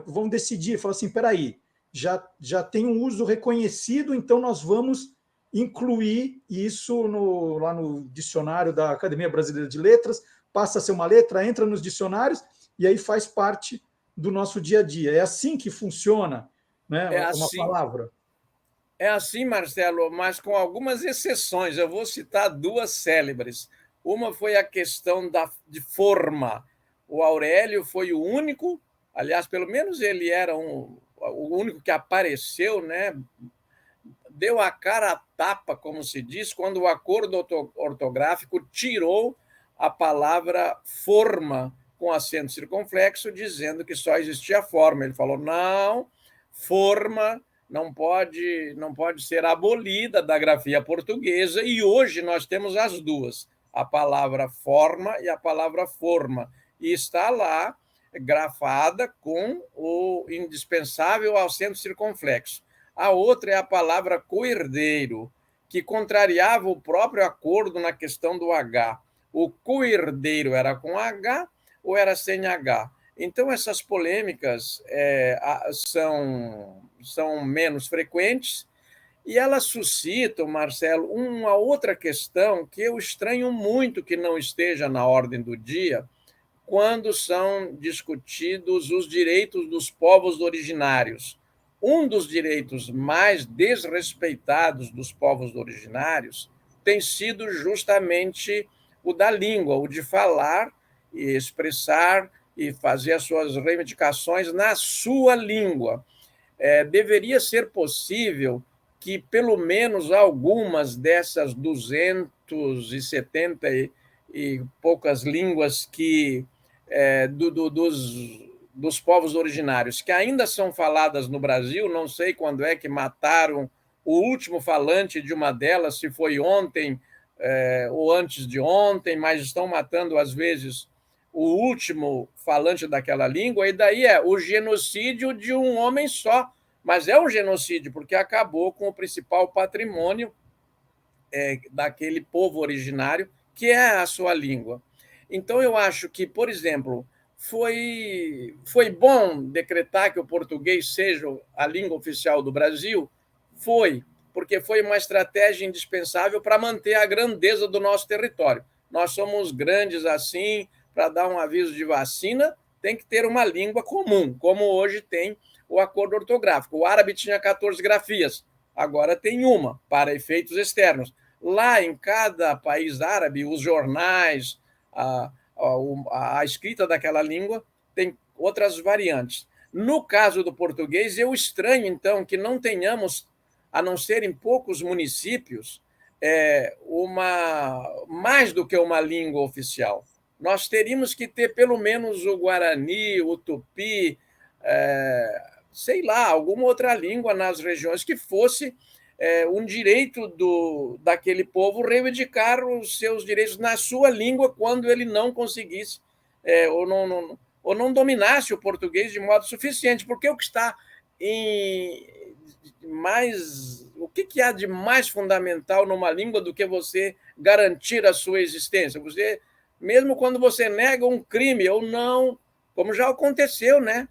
vão decidir, falar assim, peraí, já tem um uso reconhecido, então nós vamos incluir isso lá no dicionário da Academia Brasileira de Letras, passa a ser uma letra, entra nos dicionários e aí faz parte do nosso dia a dia. É assim que funciona, né, uma palavra? É assim, Marcelo, mas com algumas exceções. Eu vou citar duas célebres. Uma foi a questão de forma. O Aurélio foi o único, aliás, pelo menos ele era o único que apareceu, né? Deu a cara a tapa, como se diz, quando o acordo ortográfico tirou a palavra forma com acento circunflexo, dizendo que só existia forma. Ele falou: não, forma não pode ser abolida da grafia portuguesa, e hoje nós temos as duas, a palavra forma e a palavra forma, e está lá grafada com o indispensável acento circunflexo. A outra é a palavra coerdeiro, que contrariava o próprio acordo na questão do H. O coerdeiro era com H ou era sem H? Então, essas polêmicas são menos frequentes e elas suscitam, Marcelo, uma outra questão que eu estranho muito que não esteja na ordem do dia quando são discutidos os direitos dos povos originários. Um dos direitos mais desrespeitados dos povos originários tem sido justamente o da língua, o de falar e expressar e fazer as suas reivindicações na sua língua. Deveria ser possível que pelo menos algumas dessas 270 e poucas línguas que dos povos originários que ainda são faladas no Brasil, não sei quando é que mataram o último falante de uma delas, se foi ontem ou antes de ontem, mas estão matando às vezes o último falante daquela língua, e daí é o genocídio de um homem só, mas é um genocídio porque acabou com o principal patrimônio daquele povo originário, que é a sua língua. Então, eu acho que, por exemplo, foi bom decretar que o português seja a língua oficial do Brasil? Foi, porque foi uma estratégia indispensável para manter a grandeza do nosso território. Nós somos grandes assim, para dar um aviso de vacina, tem que ter uma língua comum, como hoje tem o acordo ortográfico. O árabe tinha 14 grafias, agora tem uma, para efeitos externos. Lá em cada país árabe, os jornais, a escrita daquela língua tem outras variantes. No caso do português, eu estranho, então, que não tenhamos, a não ser em poucos municípios, mais do que uma língua oficial. Nós teríamos que ter pelo menos o Guarani, o Tupi, sei lá, alguma outra língua nas regiões que fosse um direito daquele povo reivindicar os seus direitos na sua língua quando ele não conseguisse ou não dominasse o português de modo suficiente, porque o que está o que há de mais fundamental numa língua do que você garantir a sua existência? Você, mesmo quando você nega um crime ou não, como já aconteceu, né?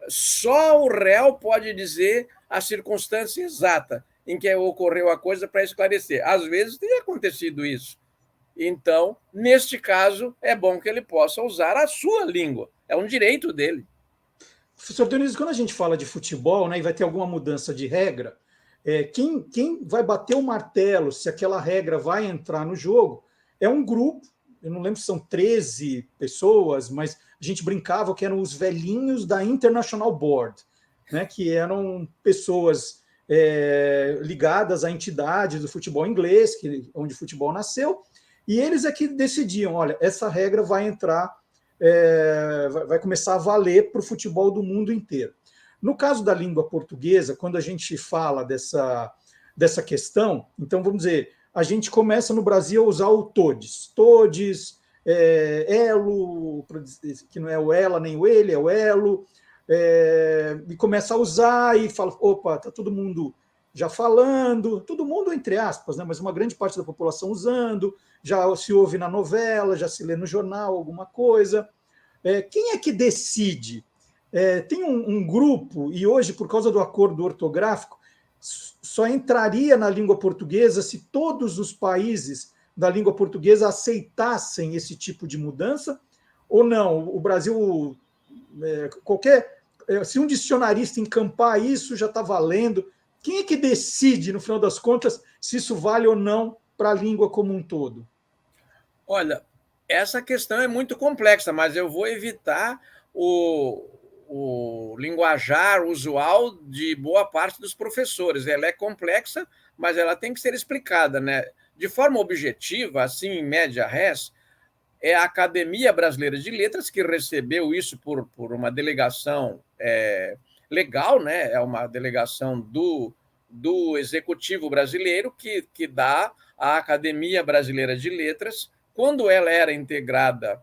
Só o réu pode dizer a circunstância exata em que ocorreu a coisa para esclarecer. Às vezes tem acontecido isso. Então, neste caso, é bom que ele possa usar a sua língua. É um direito dele. Professor Dionísio, quando a gente fala de futebol, né, e vai ter alguma mudança de regra, quem vai bater o martelo se aquela regra vai entrar no jogo é um grupo, eu não lembro se são 13 pessoas, mas a gente brincava que eram os velhinhos da International Board, né, que eram pessoas ligadas à entidade do futebol inglês, onde o futebol nasceu, e eles é que decidiam, olha, essa regra vai entrar, vai começar a valer para o futebol do mundo inteiro. No caso da língua portuguesa, quando a gente fala dessa questão, então vamos dizer, a gente começa no Brasil a usar o todes, elo, que não é o ela nem o ele, é o elo, e começa a usar e fala, opa, está todo mundo já falando, todo mundo entre aspas, né, mas uma grande parte da população usando, já se ouve na novela, já se lê no jornal alguma coisa. Quem é que decide? Tem um grupo, e hoje, por causa do acordo ortográfico, só entraria na língua portuguesa se todos os países da língua portuguesa aceitassem esse tipo de mudança, ou não? O Brasil, se um dicionarista encampar isso, já está valendo. Quem é que decide, no final das contas, se isso vale ou não para a língua como um todo? Olha, essa questão é muito complexa, mas eu vou evitar o linguajar usual de boa parte dos professores. Ela é complexa, mas ela tem que ser explicada, né? De forma objetiva, assim, em média res, é a Academia Brasileira de Letras que recebeu isso por uma delegação legal, né? É uma delegação do Executivo brasileiro que dá à Academia Brasileira de Letras, quando ela era integrada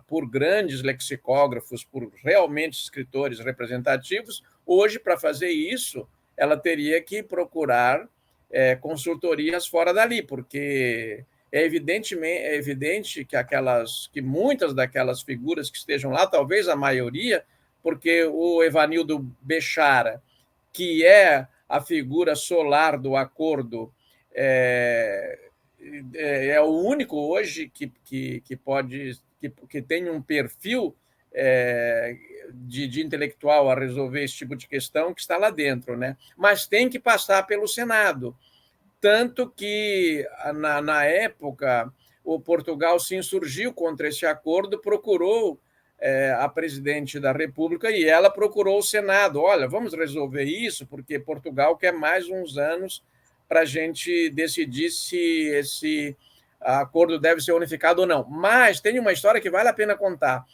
por grandes lexicógrafos, por realmente escritores representativos. Hoje, para fazer isso, ela teria que procurar consultorias fora dali, porque é evidente que muitas daquelas figuras que estejam lá, talvez a maioria, porque o Evanildo Bechara, que é a figura solar do acordo, é o único hoje que tem um perfil de intelectual a resolver esse tipo de questão, que está lá dentro, né? Mas tem que passar pelo Senado. Tanto que, na época, o Portugal se insurgiu contra esse acordo, procurou a presidente da República e ela procurou o Senado. Olha, vamos resolver isso, porque Portugal quer mais uns anos para a gente decidir se esse acordo deve ser unificado ou não. Mas tem uma história que vale a pena contar.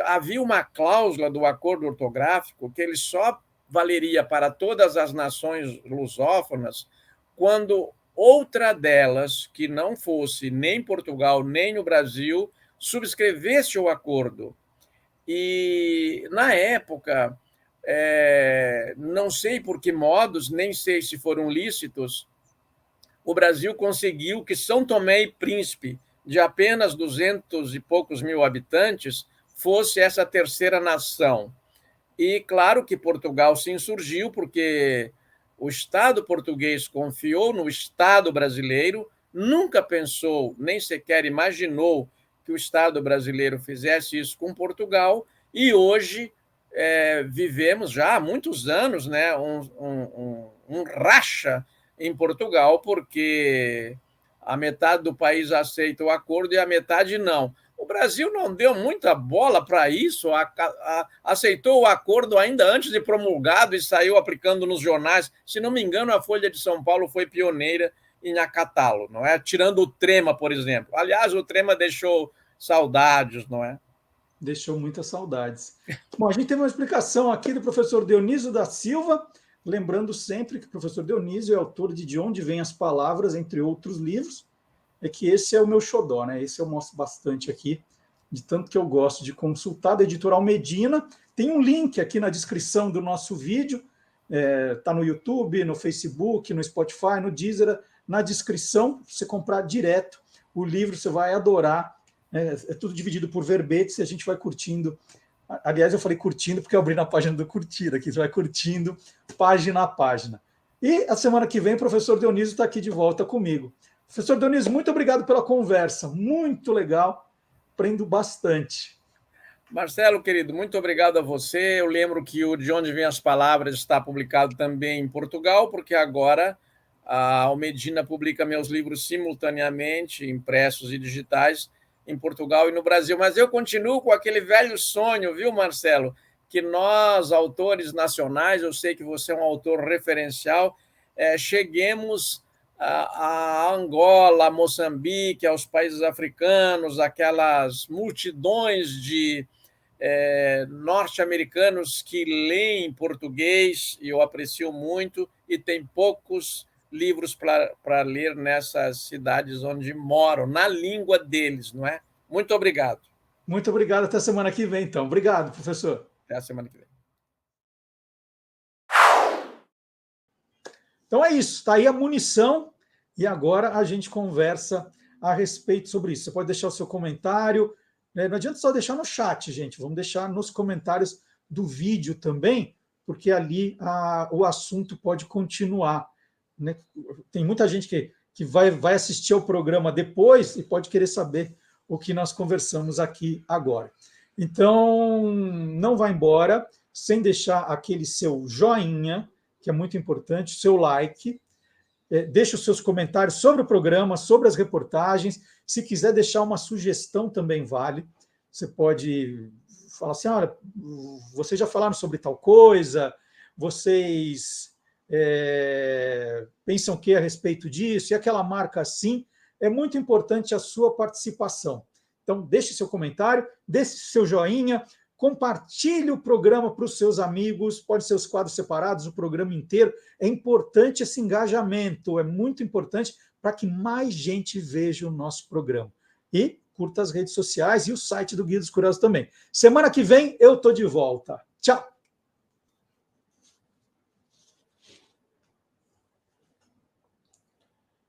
Havia uma cláusula do acordo ortográfico que ele só valeria para todas as nações lusófonas quando outra delas, que não fosse nem Portugal nem o Brasil, subscrevesse o acordo. E, na época, não sei por que modos, nem sei se foram lícitos, o Brasil conseguiu que São Tomé e Príncipe, de apenas 200 e poucos mil habitantes, fosse essa terceira nação. E, claro, que Portugal se insurgiu, porque o Estado português confiou no Estado brasileiro, nunca pensou, nem sequer imaginou que o Estado brasileiro fizesse isso com Portugal, e hoje vivemos já há muitos anos, né, um racha em Portugal, porque a metade do país aceita o acordo e a metade não. O Brasil não deu muita bola para isso, aceitou o acordo ainda antes de promulgado e saiu aplicando nos jornais. Se não me engano, a Folha de São Paulo foi pioneira em acatá-lo, não é? Tirando o Trema, por exemplo. Aliás, o Trema deixou saudades, não é? Deixou muitas saudades. Bom, a gente teve uma explicação aqui do professor Dionísio da Silva, lembrando sempre que o professor Dionísio é autor de Onde Vêm as Palavras, entre outros livros, é que esse é o meu xodó, né? Esse eu mostro bastante aqui, de tanto que eu gosto de consultar, da Editorial Medina. Tem um link aqui na descrição do nosso vídeo, tá no YouTube, no Facebook, no Spotify, no Deezer, na descrição, você comprar direto o livro, você vai adorar. É tudo dividido por verbetes e a gente vai curtindo. Aliás, eu falei curtindo porque eu abri na página do curtir aqui, você vai curtindo página a página. E a semana que vem o professor Dionísio está aqui de volta comigo. Professor Dionísio, muito obrigado pela conversa, muito legal, aprendo bastante. Marcelo, querido, muito obrigado a você. Eu lembro que o De Onde Vêm as Palavras está publicado também em Portugal, porque agora a Almedina publica meus livros simultaneamente, impressos e digitais, em Portugal e no Brasil. Mas eu continuo com aquele velho sonho, viu, Marcelo? Que nós, autores nacionais, eu sei que você é um autor referencial, cheguemos a Angola, a Moçambique, aos países africanos, aquelas multidões de norte-americanos que leem português, e eu aprecio muito, e tem poucos livros para ler nessas cidades onde moram, na língua deles, não é? Muito obrigado. Muito obrigado, até a semana que vem, então. Obrigado, professor. Até a semana que vem. Então é isso, está aí a munição, e agora a gente conversa a respeito sobre isso. Você pode deixar o seu comentário, não adianta só deixar no chat, gente, vamos deixar nos comentários do vídeo também, porque ali o assunto pode continuar. Né? Tem muita gente que vai assistir ao programa depois e pode querer saber o que nós conversamos aqui agora. Então, não vá embora sem deixar aquele seu joinha, que é muito importante, seu like, deixe os seus comentários sobre o programa, sobre as reportagens. Se quiser deixar uma sugestão, também vale. Você pode falar assim, olha, vocês já falaram sobre tal coisa, vocês pensam o que a respeito disso, e aquela marca assim, é muito importante a sua participação. Então, deixe seu comentário, deixe seu joinha, compartilhe o programa para os seus amigos, pode ser os quadros separados, o programa inteiro. É importante esse engajamento, é muito importante para que mais gente veja o nosso programa. E curta as redes sociais e o site do Guia dos Curiosos também. Semana que vem eu estou de volta. Tchau!